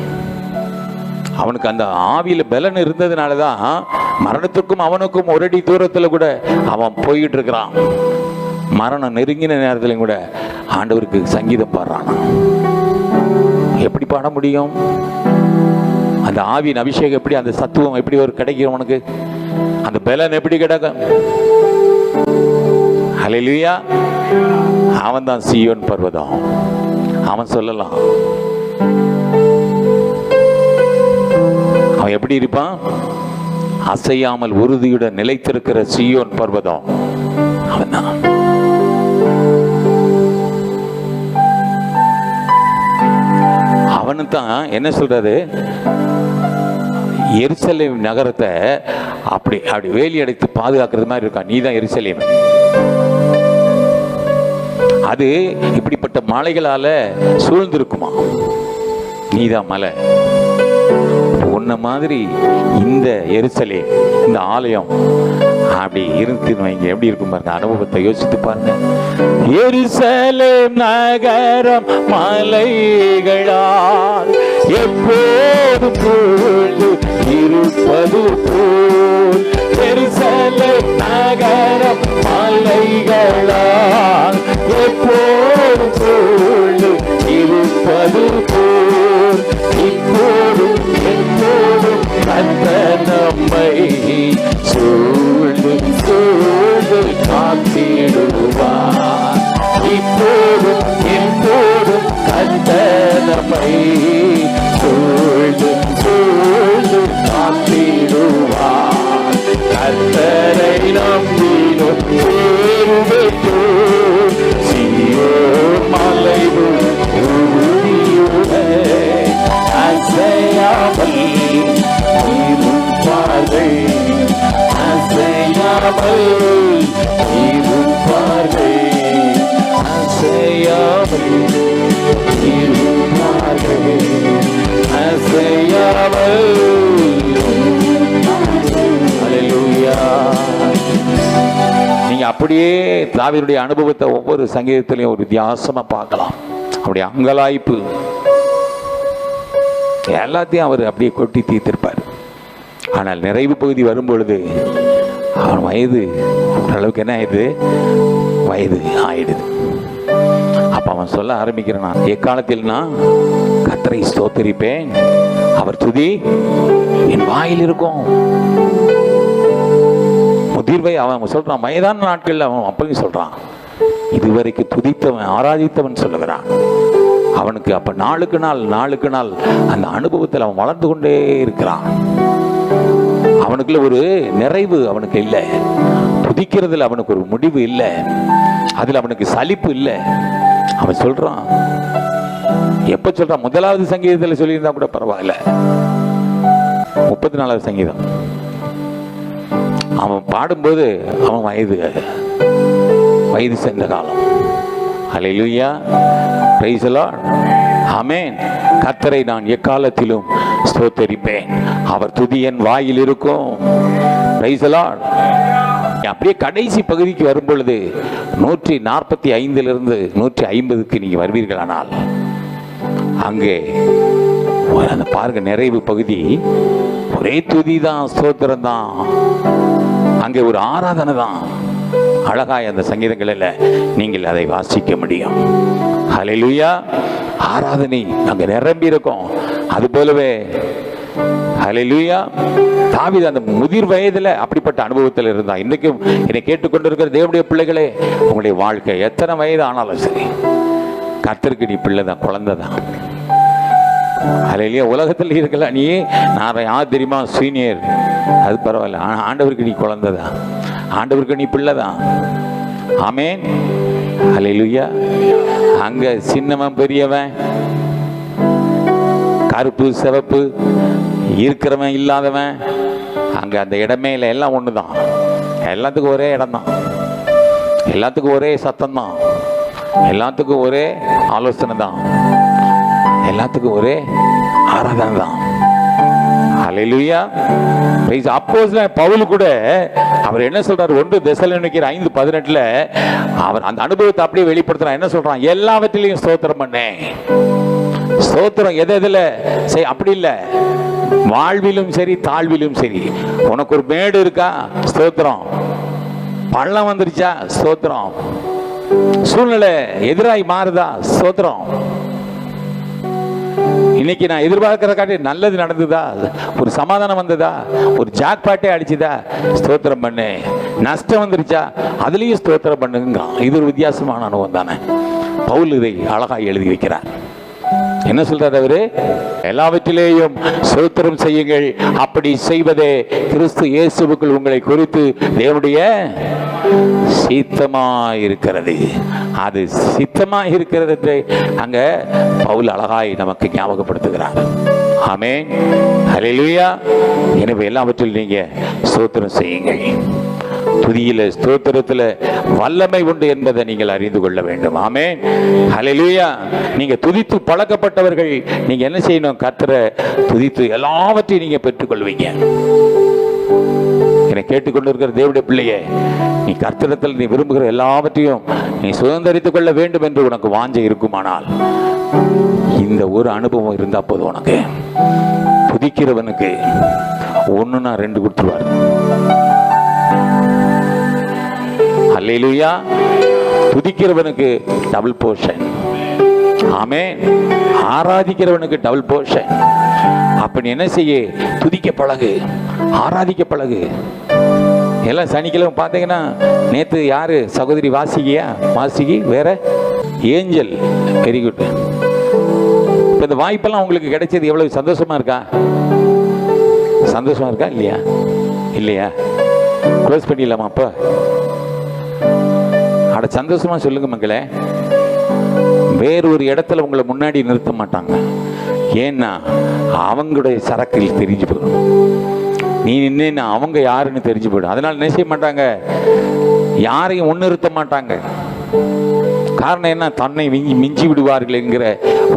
அவனுக்கு அந்த ஆவியில பலன் இருந்ததுனாலதான் மரணத்துக்கும் அவனுக்கும் ஒரு அடி தூரத்துல கூட அவன் போயிட்டு இருக்கிறான். மரணம் நெருங்கின நேரத்திலையும் கூட ஆண்டவருக்கு சங்கீதம் பாடுறான். எப்படி பாட முடியும்? அந்த ஆவியின் அபிஷேகம் எப்படி, அந்த சத்துவம் எப்படி ஒரு கிடைக்கும் உனக்கு? அந்த பலன் எப்படி கிடைக்கும்? ஹல்லேலூயா. அவன் தான் சீயோன் பர்வதம். அவன் சொல்லலாம், அவன் எப்படி இருப்பான்? அசையாமல் உறுதியுடன் நிலைத்திருக்கிற சீயோன் பர்வதம் அவன் தான். அவனு தான் என்ன சொல்றது, எருசலேம் நகரத்தை அப்படி அப்படி வேலி அடைத்து பாதுகாக்கிறது மாதிரி இருக்கான். நீ தான் எருசலேம். அது இப்படிப்பட்ட மலைகளால சூழ்ந்திருக்குமா, நீதான் மலை. உன்ன மாதிரி இந்த எருசலேம், இந்த ஆலயம் அப்படி இருக்குன்னு வைங்க, எப்படி இருக்கும் பாருங்க. அனுபவத்தை யோசித்து பாருங்க. எருசலேம் நகரம் மலைகளால் எப்போது பொழுது இருப்பது போல், எருசலேம் நகரம் மலைகளால் எப்போது பொழுது இருப்பது போல், இப்போதும் எப்போதும் கர்த்தர் நம்மை சூழ்ந்து சூழ்ந்து காத்திடுவார். இப்போதும் எப்போதும் கர்த்தர் நம்மை சூழ்ந்து சூழ்ந்து காத்திடுவார். கர்த்தரை நம்பினோம் பேறு பெற்றோர் சீயோன் மலையில் உறுதியுடன் அசையாமல் இருப்பார்கள், அசையாமல் இருப்பார்கள், அசையாமல் இருப்பார்கள், அசையாமல். ஹல்லேலூயா. அப்படியே தாவீதுடைய அனுபவத்தை ஒவ்வொரு சங்கீதத்திலையும் ஒரு வித்தியாசமா பார்க்கலாம். அப்படியே அங்கலாய்ப்பு எல்லாத்தையும் அவர் அப்படியே கொட்டி தீர்த்திருப்பார். ஆனால் நிறைவு பகுதி வரும்பொழுது அவன் வயது ஓரளவுக்கு என்ன ஆயிடுது, வயது ஆயிடுது. அப்ப அவன் சொல்ல ஆரம்பிக்கிறான், எக்காலத்தில் நான் கர்த்தரை ஸ்தோத்தரிப்பேன், அவர் துதி என் வாயில் இருக்கும். முதிர்வை அவன் சொல்றான், வயதான நாட்கள்ல அவன் அப்பயும் சொல்றான், இதுவரைக்கும் துதித்தவன் ஆராதித்தவன் சொல்லுகிறான். அவனுக்கு அப்ப நாளுக்கு நாள் அந்த அனுபவத்தில் அவன் வளர்ந்து கொண்டே இருக்கிறான். அவனுக்குள்ள ஒரு நிறைவு அவனுக்கு இல்லை, துதிக்கிறதுல அவனுக்கு ஒரு முடிவு இல்லை, அதுல அவனுக்கு சலிப்பு இல்லை. அவன் சொல்றான், எப்ப சொல்றான், முதலாவது சங்கீதத்தில் சொல்லியிருந்தா கூட பரவாயில்ல, 34வது சங்கீதம் அவன் பாடும்போது அவன் வயது சென்ற காலம். ஹல்லேலூயா, பிரைஸ் தி லார்ட், ஆமென். கர்த்தரை நான் எக்காலத்திலும் ஸ்தோத்தரிப்பேன், அவர் துதி என் வாயில் இருக்கும். Price the Lord. அப்படியே கடைசி பகுதிக்கு வரும் பொழுது 145 150 நீங்க வருவீர்களானால் அங்கே அந்த பாருங்க, நிறைவு பகுதி ஒரே துதி தான், ஸ்தோத்திரம் தான், அங்கே ஒரு ஆராதனை தான். அழகாய் அந்த சங்கீதங்களில் நீங்கள் அதை வாசிக்க முடியும். ஹல்லேலூயா, ஆராதனை அங்கே நிரம்பி இருக்கும். அது போலவே ஹல்லேலூயா, தாவீது அந்த முதிர் வயதில் அப்படிப்பட்ட அனுபவத்தில் இருந்தான். இன்றைக்கும் என்னை கேட்டுக்கொண்டிருக்கிற தேவனுடைய பிள்ளைகளே, உங்களுடைய வாழ்க்கை எத்தனை வயது ஆனாலும் சரி, கர்த்தருக்கு நீ பிள்ளை தான், குழந்தை தான். ஹல்லேலூயா. உலகத்தில் இருக்கலாம், நீ நான் யார் தெரியுமா சீனியர், அது பரவாயில்ல, ஆனால் ஆண்டவருக்கு நீ குழந்தை தான், ஆண்டவருக்கு நீ பிள்ளை தான். ஆமென். ஹல்லேலூயா. அங்க சின்னவன் பெரியவன், கருப்பு சிவப்பு, இருக்கிறவன் இல்லாதவன், அங்க அந்த இடமே இல்லை, எல்லாம் ஒண்ணுதான். எல்லாத்துக்கும் ஒரே இடம் தான், எல்லாத்துக்கும் ஒரே சத்தம் தான், எல்லாத்துக்கும் ஒரே ஆலோசனை தான், எல்லாத்துக்கும் ஒரே ஆராதனை தான். ஹல்லேலூயா. அப்போஸ்தலன் பவுல் கூட அவர் என்ன சொல்றாரு, 1 தெசலோனிக்கேயர் 5:18 அவர் அந்த அனுபவத்தை அப்படியே வெளிப்படுத்துறான். என்ன சொல்றான், எல்லாவற்றிலையும் ஸ்தோத்திரம் பண்ணே. ஸ்தோத்திரம் எதுல செய், அப்படி இல்லை, வாழ்விலும் சரி தாழ்விலும் சரி. உனக்கு ஒரு மேடு இருக்கா, ஸ்தோத்திரம். பள்ளம் வந்துருச்சா, ஸ்தோத்திரம். சூழ்நிலை எதிராய் மாறுதா, ஸ்தோத்திரம். இன்னைக்கு நான் எதிர்பார்க்கிற காட்டி நல்லது நடந்ததா, ஒரு சமாதானம் வந்ததா, ஒரு ஜாக் பாட்டே அடிச்சுதா, ஸ்தோத்திரம் பண்ணு. நஷ்டம் வந்துருச்சா, அதுலயும் ஸ்தோத்திரம் பண்ணுங்க. இது ஒரு வித்தியாசமான அனுபவம் தானே. பவுல் இதை அழகாக எழுதி வைக்கிறார். என்ன சொல்றாரு அவரு, எல்லாவற்றிலேயும் ஸ்தோத்திரம் செய்யுங்கள், அப்படி செய்வதே கிறிஸ்து இயேசுவுக்குள் உங்களை குறித்து தேவனுடைய சித்தமாயிருக்கிறது. அது சித்தமாயிருக்கிறது அங்க பவுல் அழகாய் நமக்கு ஞாபகப்படுத்துகிறார். ஆமென். ஹல்லேலூயா. எனவே எல்லாவற்றிலும் நீங்க ஸ்தோத்திரம் செய்யுங்கள். துதியில ஸ்தோத்திரத்துல வல்லமை உண்டு என்பதை நீங்கள் அறிந்து கொள்ள வேண்டும். ஆமென். ஹல்லேலூயா. நீங்க துதித்து பழக்கப்பட்டவர்கள், நீங்க என்ன செய்யணும், கர்த்தரை துதித்து எல்லாவற்றையும் நீங்க பெற்றுக்கொள்வீங்க. என்னை கேட்டுக்கொண்டிருக்கிற தேவனுடைய பிள்ளையே, நீ கர்த்தரிடத்தில் நீ விரும்புகிற எல்லாவற்றையும் நீ சுதந்திரித்துக் கொள்ள வேண்டும் என்று உனக்கு வாஞ்சை இருக்குமானால் இந்த ஒரு அனுபவம் இருந்தா போதும். உனக்கு துதிக்கிறவனுக்கு 1 நான் 2 கொடுத்துருவாரு. அல்லேலூயா. துதிக்கிறவனுக்கு டபுள் போர்ஷன். ஆமென். ஆராதிக்கிறவனுக்கு டபுள் போர்ஷன். அப்படி என்ன செய்ய, துதிக்க பழகு, ஆராதிக்க பழகு. எல்லாம் சனிக்கிழமை பார்த்தீங்கன்னா, நேற்று யாரு சகோதரி வாசிகி, வேற ஏஞ்சல், வெரி குட். இப்போ இந்த வாய்ப்பெல்லாம் உங்களுக்கு கிடைச்சது எவ்வளவு சந்தோஷமா இருக்கா? சந்தோஷமா இருக்கா இல்லையா? இல்லையா? க்ளோஸ் பண்ணிடலாமா? அப்போ அட சந்தோஷமா சொல்லுங்க மக்களே. வேறொரு இடத்துல உங்களை முன்னாடி நிறுத்த மாட்டாங்க. ஏன்னா அவங்களுடைய சரக்கில் தெரிஞ்சு போயிடும். நீ நின்று அவங்க யாருன்னு தெரிஞ்சு போயிடும். அதனால என்ன செய்ய மாட்டாங்க, யாரையும் முன்னிறுத்த மாட்டாங்க. காரணம் என்ன, தன்னை மிஞ்சி விடுவார்கள் என்கிற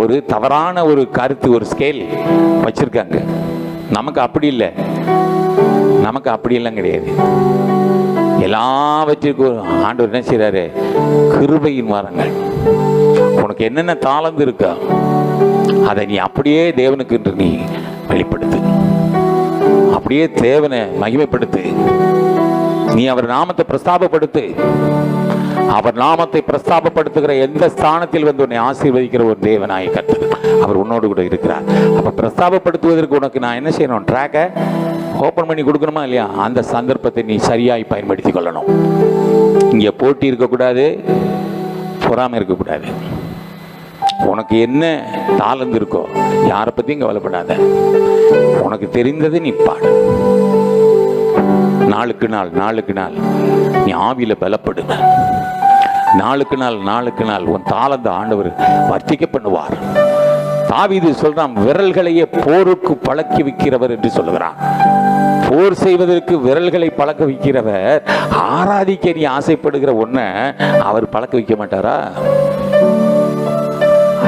ஒரு தவறான ஒரு கருத்து, ஒரு ஸ்கேல் வச்சிருக்காங்க. நமக்கு அப்படி இல்லை, நமக்கு அப்படியெல்லாம் கிடையாது. எல்லாவற்றிற்கும் ஆண்டவர் என்ன செய்றாரு? கிருபையின் வரங்கள். உனக்கு என்னென்ன தாளந்து இருக்கா அதை நீ அப்படியே தேவனுக்கு என்று நீ வெளிப்படுத்து. அப்படியே தேவனை மகிமைப்படுத்து. நீ அவர் நாமத்தை பிரஸ்தாபப்படுத்து. அவர் நாமத்தை பிரஸ்தாபப்படுத்துகிற எந்த ஸ்தானத்தில் வந்து உன்னை ஆசீர்வதிக்கிற ஒரு தேவனாய் கர்த்தர் அவர் உன்னோடு கூட இருக்கிறார். அப்ப பிரஸ்தாபப்படுத்துவதற்கு உனக்கு நான் என்ன செய்யணும்? ட்ராக்கை ஓப்பன் பண்ணி கொடுக்கணுமா இல்லையா? அந்த சந்தர்ப்பத்தை நீ சரியாய் பயன்படுத்தி கொள்ளணும். இங்க போட்டி இருக்கக்கூடாது, பொறாமை இருக்கக்கூடாது. உனக்கு என்ன தாளந்து இருக்கோ யாரை பத்தியும் கவலைப்படாத. உனக்கு தெரிந்ததை நீ பாடு. நாளுக்கு நாள் நீ ஆவியில பலப்படு. நாளுக்கு நாள் உன் தாளந்த ஆண்டவர் வர்த்திக்க பண்ணுவார். தாவீது சொல்றான், விரல்களையே போருக்கு பழக்கி வைக்கிறவர் என்று சொல்லுகிறான். போர் செய்வதற்கு விரல்களை பழக்க வைக்கிறவர் ஆராதிக்க நீ ஆசைப்படுகிற ஒன்ன அவர் பழக்க வைக்க மாட்டாரா?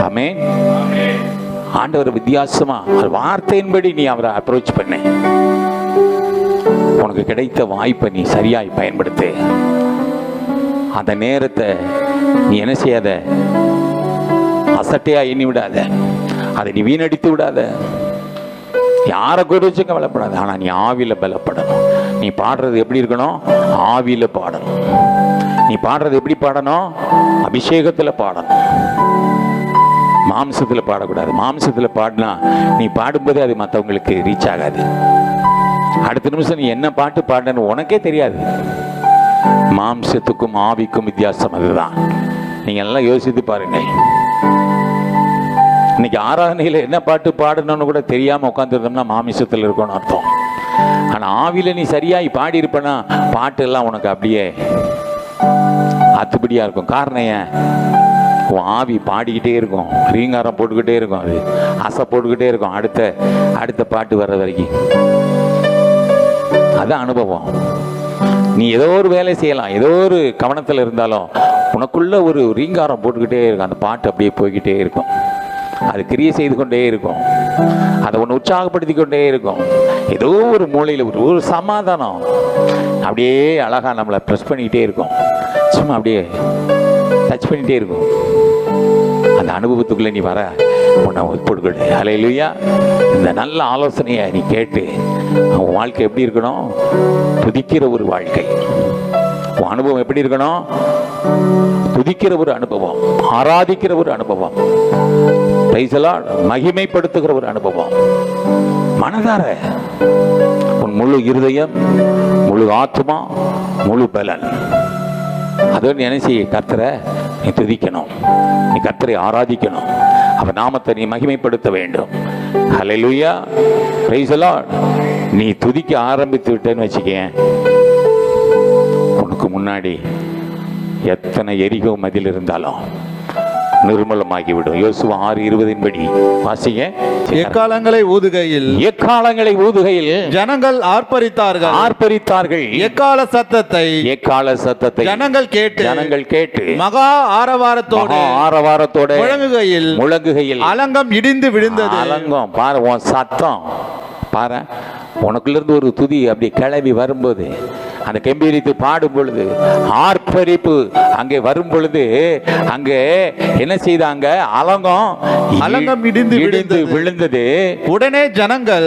ஆமென். ஆண்டவர் வித்தியாசமா வார்த்தையின்படி நீ அவரை அப்ரோச் பண்ண. உனக்கு கிடைத்த வாய்ப்பை நீ சரியாய் பயன்படுத்து. அந்த நேரத்தை நீ என்ன செய்யாத? அசட்டையா எண்ணி விடாத. அதை நீ வீணடித்து விடாத. யாரை குறிச்சு கவலைப்படாத. ஆனா நீ ஆவியில பலப்படணும். நீ பாடுறது எப்படி இருக்கணும்? ஆவியில பாடணும். நீ பாடுறது எப்படி பாடணும்? அபிஷேகத்துல பாடணும். மாம்சத்துல பாடக்கூடாது. மாம்சத்துல பாடினா நீ பாடும்போது அது மற்றவங்களுக்கு ரீச் ஆகாது. அடுத்த நிமிஷம் நீ என்ன பாட்டு பாடுன்னு உனக்கே தெரியாது. மாம்சத்துக்கும் ஆவிக்கும் வித்தியாசம் அதுதான். நீங்க எல்லாம் யோசித்து பாருங்க. இன்னைக்கு ஆராதனையில் என்ன பாட்டு பாடணும்னு கூட தெரியாம உட்காந்துருந்தோம்னா மாமிசத்தில் இருக்கணும்னு அர்த்தம். ஆனா ஆவியில நீ சரியாய் பாடி இருப்பனா பாட்டு எல்லாம் உனக்கு அப்படியே அத்துப்படியா இருக்கும். காரணம் ஏன்? உன் ஆவி பாடிக்கிட்டே இருக்கும், ரீங்காரம் போட்டுக்கிட்டே இருக்கும், அது அசை போட்டுக்கிட்டே இருக்கும் அடுத்த பாட்டு வர்ற வரைக்கும். அதான் அனுபவம். நீ ஏதோ ஒரு வேலை செய்யலாம், ஏதோ ஒரு கவனத்தில் இருந்தாலும் உனக்குள்ள ஒரு ரீங்காரம் போட்டுக்கிட்டே இருக்கும். அந்த பாட்டு அப்படியே போய்கிட்டே இருக்கும். அது கிரியை செய்து கொண்டே இருக்கும். அதை ஒன்று உற்சாகப்படுத்தி கொண்டே இருக்கும். ஏதோ ஒரு மூலையில் ஒரு சமாதானம் அப்படியே அழகா நம்மளை ப்ரெஸ் பண்ணிக்கிட்டே இருக்கும். சும்மா அப்படியே டச் பண்ணிகிட்டே இருக்கும். அந்த அனுபவத்துக்குள்ளே நீ வர உன்னை உட்படுக்கொடு. ஹல்லேலூயா. இந்த நல்ல ஆலோசனையை நீ கேட்டு உன் வாழ்க்கை எப்படி இருக்கணும்? துதிக்கிற ஒரு வாழ்க்கை. உன் அனுபவம் எப்படி இருக்கணும்? துதிக்கிற ஒரு அனுபவம், ஆராதிக்கிற ஒரு அனுபவம், மகிமைப்படுத்துகிற ஒரு அனுபவம். மனதார உன் முழு இருதயம், முழு ஆத்மா, முழு பலன் அதோடு நினைச்சி கர்த்தரை நீ துதிக்கணும். நீ கர்த்தரை ஆராதிக்கணும். அவர் நாமத்தை நீ மகிமைப்படுத்த வேண்டும். ஹல்லேலூயா. Praise the Lord. நீ துதிக்க ஆரம்பித்து விட்டேன்னு வச்சுக்கேன், உனக்கு முன்னாடி எத்தனை எரிகோ மதில் இருந்தாலும் நிர்மலமாகிவிடும். யோசுவா 6:20 படி வாசிங்க. எக்காலங்களை ஊதுகையில் ஜனங்கள் ஆர்ப்பரித்தார்கள். எக்கால சத்தத்தை ஜனங்கள் கேட்டு மகா ஆரவாரத்தோடு முழங்குகையில் அலங்கம் இடிந்து விழுந்தது. அலங்கம் பாரு, உன் சத்தம் பாரு. உனக்குள்ள இருந்து ஒரு துதி அப்படி கிளம்பி வரும்போது, அந்த கம்பீரித்து பாடும் பொழுது, ஆர்ப்பரிப்பு அங்கே வரும் பொழுது, அங்கே என்ன செய்தாங்க? அலங்கம் இடிந்து விழுந்தது. உடனே ஜனங்கள்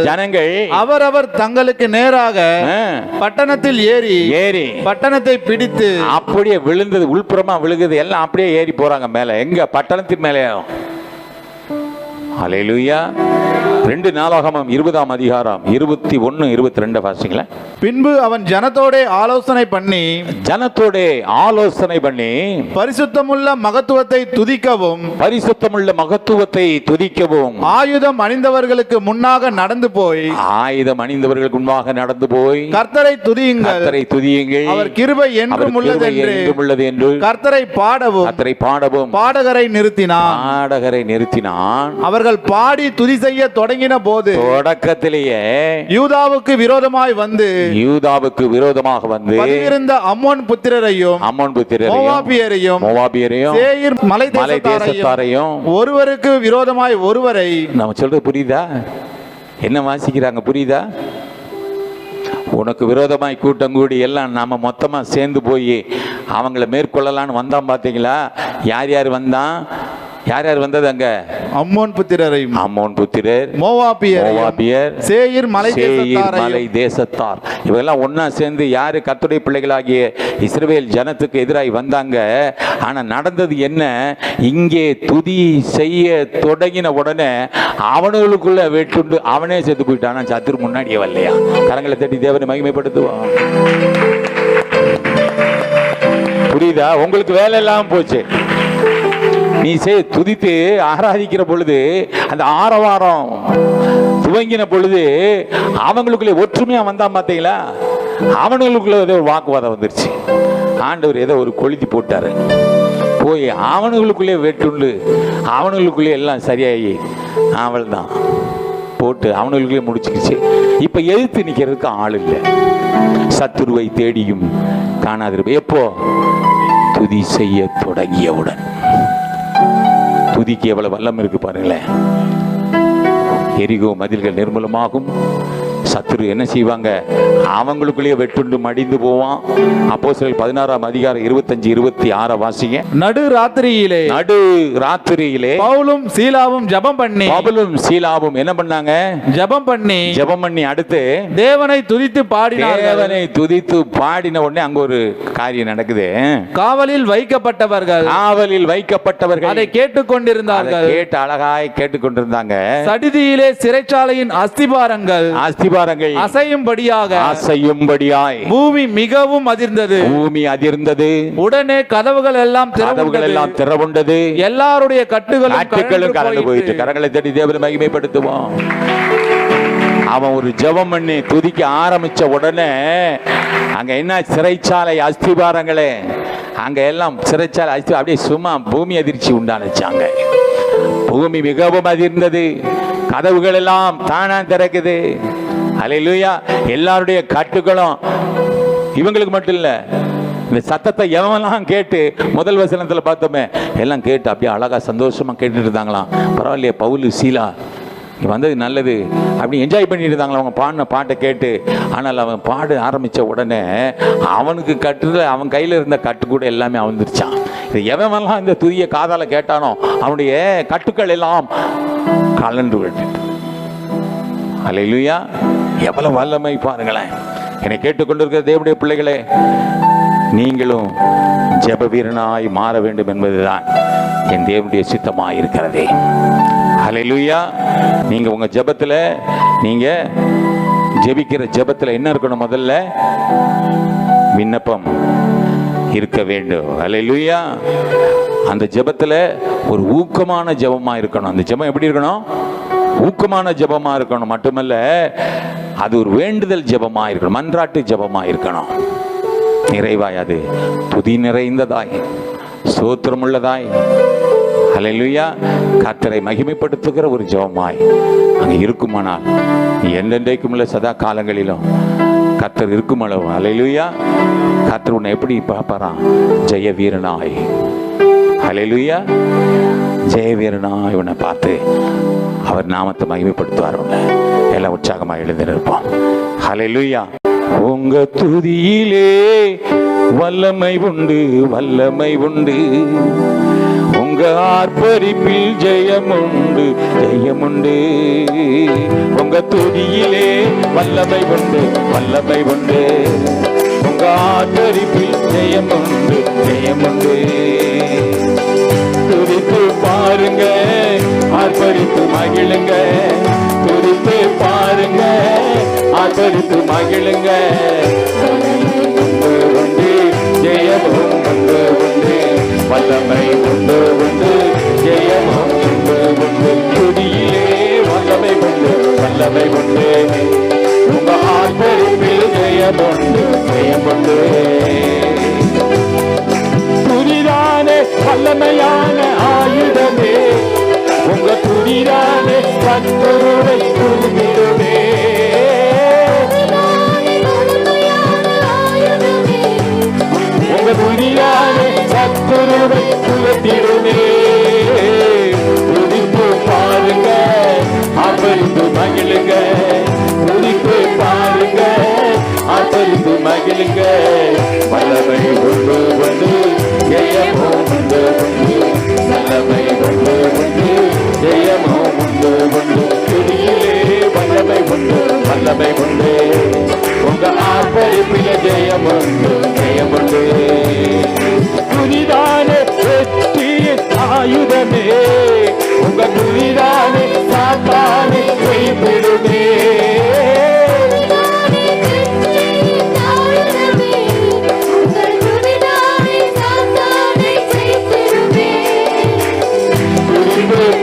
அவரவர் தங்களுக்கு நேராக பட்டணத்தில் ஏறி பட்டணத்தை பிடித்து, அப்படியே விழுந்தது. உள்புறமா விழுகுது, எல்லாம் அப்படியே ஏறி போறாங்க மேல. எங்க? பட்டணத்தின் மேலே. ஹல்லேலூயா. 2 நாளாகமம் 20ஆம் அதிகாரம் 21, 22 வாசிங்களேன். பின்பு அவன் ஜனத்தோட ஆலோசனை பண்ணி பரிசுத்தமுள்ள மகத்துவத்தை துதிக்கவும் ஆயுதம் அணிந்தவர்களுக்கு முன்னாக நடந்து போய் கர்த்தரை துதியுங்கள், அவர் கிருபை என்றும் உள்ளது என்று கர்த்தரை பாடவும் பாடகரை நிறுத்தினான். அவர்கள் பாடி துதி செய்ய தொடங்கின போது, தொடக்கத்திலேயே யூதாவுக்கு விரோதமாக வந்து இருந்த அம்மோன் புத்திரரையும் மோவாபியரையும் சேயீர் மலை தேசத்தாரையும் ஒருவருக்கு விரோதமாய் ஒருவரை. நம்ம சொல்றது புரியுதா? என்ன வாசிக்கிறாங்க? புரியுதா? உனக்கு விரோதமாய் கூட்டம் கூடி எல்லாம் நாம மொத்தமா சேர்ந்து போய் அவங்கள மேற்கொள்ளலான்னு வந்தான். பார்த்தீங்களா? யார் யார் வந்தான்? யார் யார் வந்தது அங்க? அம்மோன் புத்திரரையும், அம்மோன் புத்திரர், மோவாபியர், சேயீர் மலை தேசத்தார், இவெல்லாம் ஒன்னா சேர்ந்து யாரு? கர்த்தருடைய பிள்ளைகளாகிய இஸ்ரவேல் ஜனத்துக்கு எதிராய் வந்தாங்க. ஆனா நடந்தது என்ன? இங்கே துதி செய்ய தொடங்கின உடனே அவனுக்குள்ள வெட்டுண்டு அவனே செத்து போயிட்டான். சத்துரு முன்னாடியே வரலையா? கரங்களை தட்டி தேவனை மகிமைப்படுத்துவான். புரியுதா? உங்களுக்கு வேலை இல்லாம போச்சு. நீ துதித்து ஆராதிக்கிற பொழுது, அந்த ஆரவாரம் துவங்கின பொழுது அவங்களுக்குள்ளே ஒற்றுமையா வந்தான். பார்த்தீங்களா? அவனுக்குள்ள ஏதோ ஒரு வாக்குவாதம் வந்துருச்சு. ஆண்டவர் ஏதோ ஒரு கொளுத்தி போட்டாரு. போய் அவனுக்குள்ளே வெட்டுண்டு அவனுக்குள்ளே எல்லாம் சரியாகி அவள் தான் போட்டு அவனுக்குள்ளே முடிச்சுக்கிச்சு. இப்ப எதிர்த்து நிக்கிறதுக்கு ஆள் இல்லை. சத்துருவை தேடியும் காணாதிருப்ப. எப்போ? துதி செய்ய தொடங்கியவுடன். துதிக்கு எவ்வளவு வல்லம் இருக்கு பாருங்களேன். எரிகோ மதில்கள் நிர்மூலமாகும். சத்துரு என்ன செய்வாங்க? அவங்களுக்குள்ளேயே வெட்டுண்டு மடிந்து போவான். அப்போஸ்தலர் 16ஆம் அதிகாரம் 25-26 வாசிங்க. நடு ராத்திரியிலே பவுலும் சீலாவும் ஜெபம் சீலாவும் என்ன பண்ணாங்க? ஜெபம் பண்ணி அடுத்து தேவனை துதித்து பாடினார்கள். தேவனை துதித்து பாடின உடனே அங்க ஒரு காரியம் நடக்குது. காவலில் வைக்கப்பட்டவர்கள் அதை கேட்டுக்கொண்டிருந்தார்கள். கேட்டு அழகாய் கேட்டுக்கொண்டிருந்தாங்க. சடிதியிலே சிறைச்சாலையின் அஸ்திபாரங்கள் அசையும்படியாய் பூமி மிகவும் அதிர்ந்தது. உடனே கதவுகள் எல்லாம் திறவுண்டது. எல்லாருடைய கட்டுகளும் கலந்து போயிட்டு. கரங்களை தட்டி தேவனை மகிமைப்படுத்துவோம். அவன் ஒரு ஜெபம் பண்ணி துதிக்க ஆரம்பிச்ச உடனே அங்க என்ன? சிறைச்சாலை அஸ்திபாரங்களே, அங்க எல்லாம் சிறைச்சாலை அப்படியே சும்மா பூமி அதிர்ச்சி உண்டானுச்சாங்க. பூமி மிகவும் அதிர்ந்தது. கதவுகள் எல்லாம் தானா திறக்குது. அல்லேலூயா. எல்லாருடைய கட்டுகளும் இவங்களுக்கு மட்டும் இல்ல, இந்த சத்தத்தை எவெல்லாம் கேட்டு முதல் வசனத்துல பார்த்தோமே எல்லாம் கேட்டு அப்படியே அழகா சந்தோஷமா கேட்டுட்டு இருந்தாங்களாம். பரவாயில்லையே, பவுல் சீலா வந்தது நல்லது அப்படி என்ஜாய் பண்ணிட்டு இருந்தாங்களா அவங்க பாடின பாட்டை கேட்டு. ஆனால் அவன் பாட ஆரம்பித்த உடனே அவனுக்கு கட்டுல அவன் கையில் இருந்த கட்டு கூட எல்லாமே அவந்துருச்சான். இது எவன்லாம் இந்த துதிய காதால கேட்டானோ அவனுடைய கட்டுக்கள் எல்லாம் கலண்டு விட்டு. அல்லேலூயா. எவ்வளவு வல்லமை பாருங்களேன். என்னை கேட்டுக்கொண்டிருக்கிற தேவனுடைய பிள்ளைகளே, நீங்களும் ஜெப வீரனாய் மாற வேண்டும் என்பதுதான் என் தேவனுடைய சித்தமாய் இருக்கிறதே. அல்லேலூயா. நீங்க உங்க ஜெபத்துல, நீங்க ஜெபிக்கிற ஜெபத்துல என்ன இருக்கணும்? முதல்ல விண்ணப்பம் இருக்க வேண்டும். அல்லேலூயா. அந்த ஜெபத்துல ஒரு ஊக்கமான ஜெபமா இருக்கணும். அந்த ஜெபம் எப்படி இருக்கணும்? ஊக்கமான ஜெபமா இருக்கணும். மட்டுமல்ல, அது ஒரு வேண்டுதல் ஜெபமா இருக்கணும், மன்றாட்டு ஜெபமா இருக்கணும். நிறைவாய் அது துதி நிறைந்ததாய், ஸ்தோத்திரமுள்ளதாய், அல்லேலூயா, கர்த்தரை மகிமைப்படுத்துகிற ஒரு ஜெபமாய் அங்க இருக்குமானால் என்றென்றைக்கும் உள்ள சதா காலங்களிலும் கர்த்தர் இருக்கும் அளவு, அல்லேலூயா, கர்த்தர் உன்னை எப்படி பார்ப்பாராம்? ஜெய வீரனாய், அல்லேலூயா, ஜெய வீரனாய் உன்னை பார்த்து அவர் நாமத்தை மகிமைப்படுத்துவார். எல்லாம் உற்சாகமாக எழுந்து நிற்போம். அல்லேலூயா. உங்க துதியிலே வல்லமை உண்டு, வல்லமை உண்டு. உங்க ஆர்ப்பரிப்பில் ஜெயமுண்டு, ஜெயமுண்டு. உங்க துதியிலே வல்லமை உண்டு, வல்லமை உண்டு. உங்க ஆர்ப்பரிப்பில் ஜெயமுண்டு, ஜெயமுண்டு. துதித்து பாருங்க, ஆர்ப்பரித்து மகிழுங்க. துதித்து பாருங்க, ஆர்ப்பரித்து மகிழுங்க. உண்டு உண்டு, ஜெயமும் உண்டு உண்டு. வல்லமை உண்டு உண்டு, ஜெயமும் உண்டு உண்டு. துதியிலே வல்லமை உண்டு, வல்லமை உண்டு. உங்க ஆர்ப்பரிப்பில் ஜெயமுண்டு, ஜெயமுண்டு. துதிதானே வல்லமையான ஆயுதமே. உங்க துதிதானே கர்த்தருவை துதிடுமே. உங்க துதிதானே கர்த்தருவை துதிடுமே. துதித்து பாருங்க, ஆர்ப்பரித்து மகிழுங்க. துதித்து பாருங்க, வல்லமை உண்டு. உங்க ஆர்ப்பரிப்பில ஜெயம் உண்டு, ஜெயம் உண்டு. துதிதானே வெற்றியின் ஆயுதமே, உங்க துதிதானே சாத்தானை கைவிடுமே.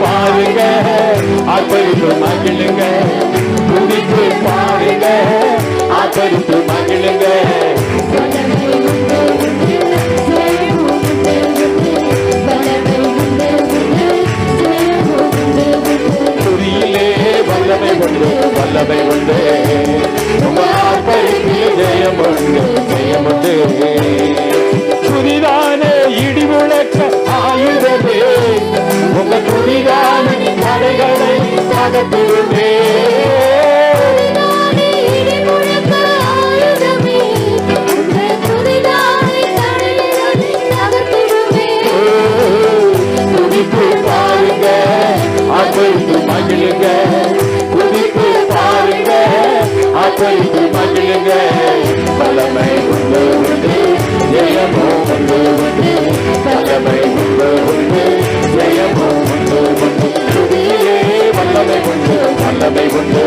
பாருங்க, ஆர்ப்பரித்து மகிழுங்க, துதித்து பாருங்க, ஆர்ப்பரித்து மகிழுங்க. துதியிலே வல்லமை உண்டு, வல்லமை உண்டு. உங்க ஆர்ப்பரிப்பில் ஜெயம் உண்டு, ஜெயம் உண்டு. துதிதானே இடி முழக்க ஆயுதமே, உங்க துதிதானே தடைகளை தகர்த்திடுமே. துதித்து பாருங்க, ஆர்ப்பரித்து மகிழுங்க, துதித்து பாருங்க, ஆர்ப்பரித்து மகிழுங்க. வல்லமை உண்டு உண்டு, ஜெயமோ உண்டு உண்டு, வல்லமை உண்டு உண்டு, ஜெயமோ உண்டு உண்டு. துதியிலே வல்லமை உண்டு, வல்லமை உண்டு.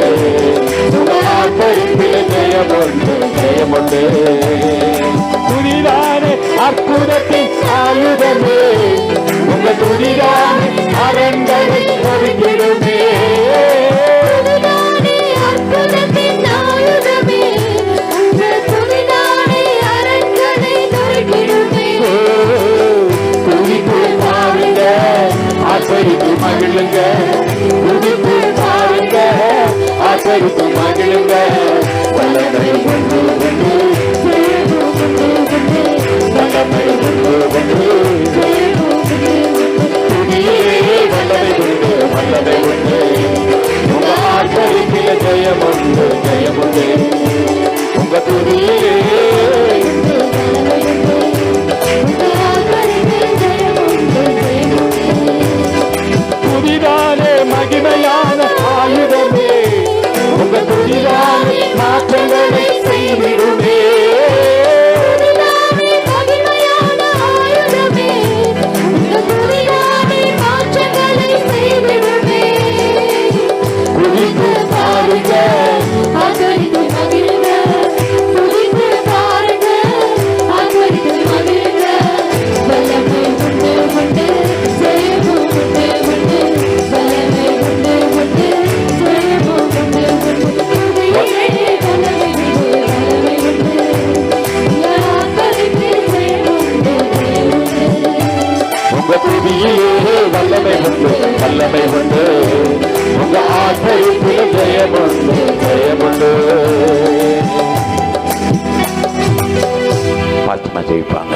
உங்க ஆர்ப்பரிப்பிலே ஜெயம் உண்டு, ஜெயம் உண்டு. துதிதானே அற்புதத்தின் ஆயுதமே, உங்க துதிதானே அரண்களை ஒதுக்கிடுமே. துதித்து பாருங்க, ஆர்ப்பரித்து மகிழுங்க, துதித்து பாருங்க, ஆர்ப்பரித்து மகிழுங்க. வல்லமை உண்டு உண்டு, வல்லமை உண்டு உண்டு. துதியிலே வல்லமை உண்டு, வல்லமை உண்டு. உங்க ஆர்ப்பரிப்பில ஜெயம் உண்டு, ஜெயம் உண்டு. உங்க துதியிலே துதிதானே மகிமையான ஆயுதமே, உங்க துதிதானே மாற்றங்களை செய்திடுமே. துதித்து பாருங்க, ஆர்ப்பரித்து மகிழுங்க, துதித்து பாருங்க, ஆர்ப்பரித்து மகிழுங்க. வல்லமை உண்டு உண்டு, ஜெயமோ உண்டு உண்டு, வல்லமை உண்டு உண்டு, ஜெயமோ உண்டு உண்டு. துதியிலே வல்லமை உண்டு, வல்லமை உண்டு. ஆர்ப்பரிப்பில் ஜெயம் உண்டு, ஜெயம் உண்டு. உங்க துதியிலே வல்லமை உண்டு, வல்லமை உண்டு. உங்க ஆர்ப்பரிப்பில் ஜெயம் உண்டு, ஜெயம் உண்டு. பாத்திமா ஜெயிப்பாங்க.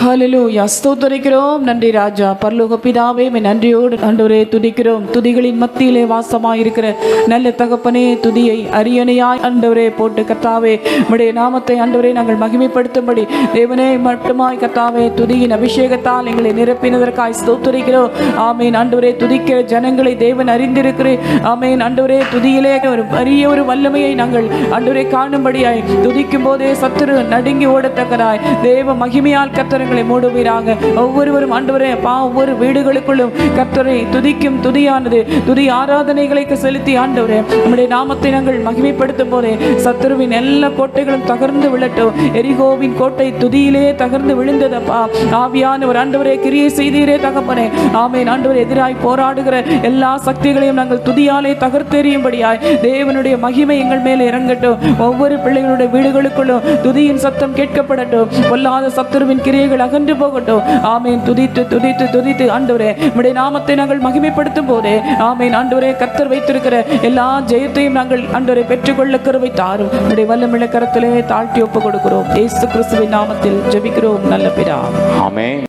ஹல்லேலூயா, ஸ்தோத்திரிக்கிறோம். நன்றி ராஜா. பரலோக பிதாவே, நன்றியோடு ஆண்டவரே துதிக்கிறோம். துதிகளின் மத்தியிலே வாசமாயிருக்கிற நல்ல தகப்பனே, துதியை அரியணையாய் ஆண்டவரே போட்டு கர்த்தாவே உம்முடைய நாமத்தை ஆண்டவரே நாங்கள் மகிமைப்படுத்தும்படி தேவனே மட்டுமாய் கர்த்தாவே துதியின் அபிஷேகத்தால் எங்களை நிரப்பினதற்காய் ஸ்தோத்திரிக்கிறோம். ஆமேன். ஆண்டவரே துதிக்கிற ஜனங்களை தேவன் அறிந்திருக்கிறேன். ஆமேன். ஆண்டவரே துதியிலே ஒரு பெரிய ஒரு வல்லமையை நாங்கள் ஆண்டவரே காணும்படியாய் துதிக்கும் போதே சத்துரு நடுங்கி ஓடத்தக்கதாய் தேவ மகிமையால் கர்த்தரங்களை மூடுவீராக. ஒவ்வொருவரும் ஆண்டவரே அப்பா, ஒவ்வொரு வீடுகளுக்குள்ளும் கர்த்தரை துதிக்கும் துதியானது துதி ஆராதனைகளை செலுத்தி ஆண்டவரே நம்முடைய நாமத்தை நாங்கள் மகிமைப்படுத்தும் போதே சத்துருவின் எல்லா கோட்டைகளும் தகர்ந்து விழட்டும். எரிகோவின் கோட்டை துதியிலே தகர்ந்து விழுந்ததப்பா. ஆவியானவர் ஆண்டவரே கிரியை செய்தீரே தகப்பனே. ஆமேன். ஆண்டவரே எதிராய் போராடுகிற எல்லா சக்திகளையும் நாங்கள் துதியாலே தகர்த்தெறியும்படியாய் தேவனுடைய மகிமை எங்கள் மேலே இறங்கட்டும். ஒவ்வொரு பிள்ளைகளுடைய வீடுகளுக்குள்ளும் துதியின் சத்தம் கேட்கப்படட்டும். பொல்லாத சத்துருவின் கிரியைகள் அகன்று போகட்டும். ஆமேன். துதித்து துதித்து துதித்து ஆண்டவரே உம்முடைய நாமத்தை நாங்கள் மகிமைப்படுத்தும் போதே ஆமேன் ஆண்டவரே கர்த்தர் வைத்திருக்கிற எல்லா ஜெயத்தையும் நாங்கள் ஆண்டவரே பெற்றுக்கொள்ள கிருபை தாரும். உம்முடைய வல்லமையுள்ள கரத்திலே தாழ்த்தி ஒப்பு கொடுக்கிறோம். இயேசு கிறிஸ்துவின் நாமத்தில் ஜெபிக்கிறோம் நல்ல பிதாவே. ஆமென்.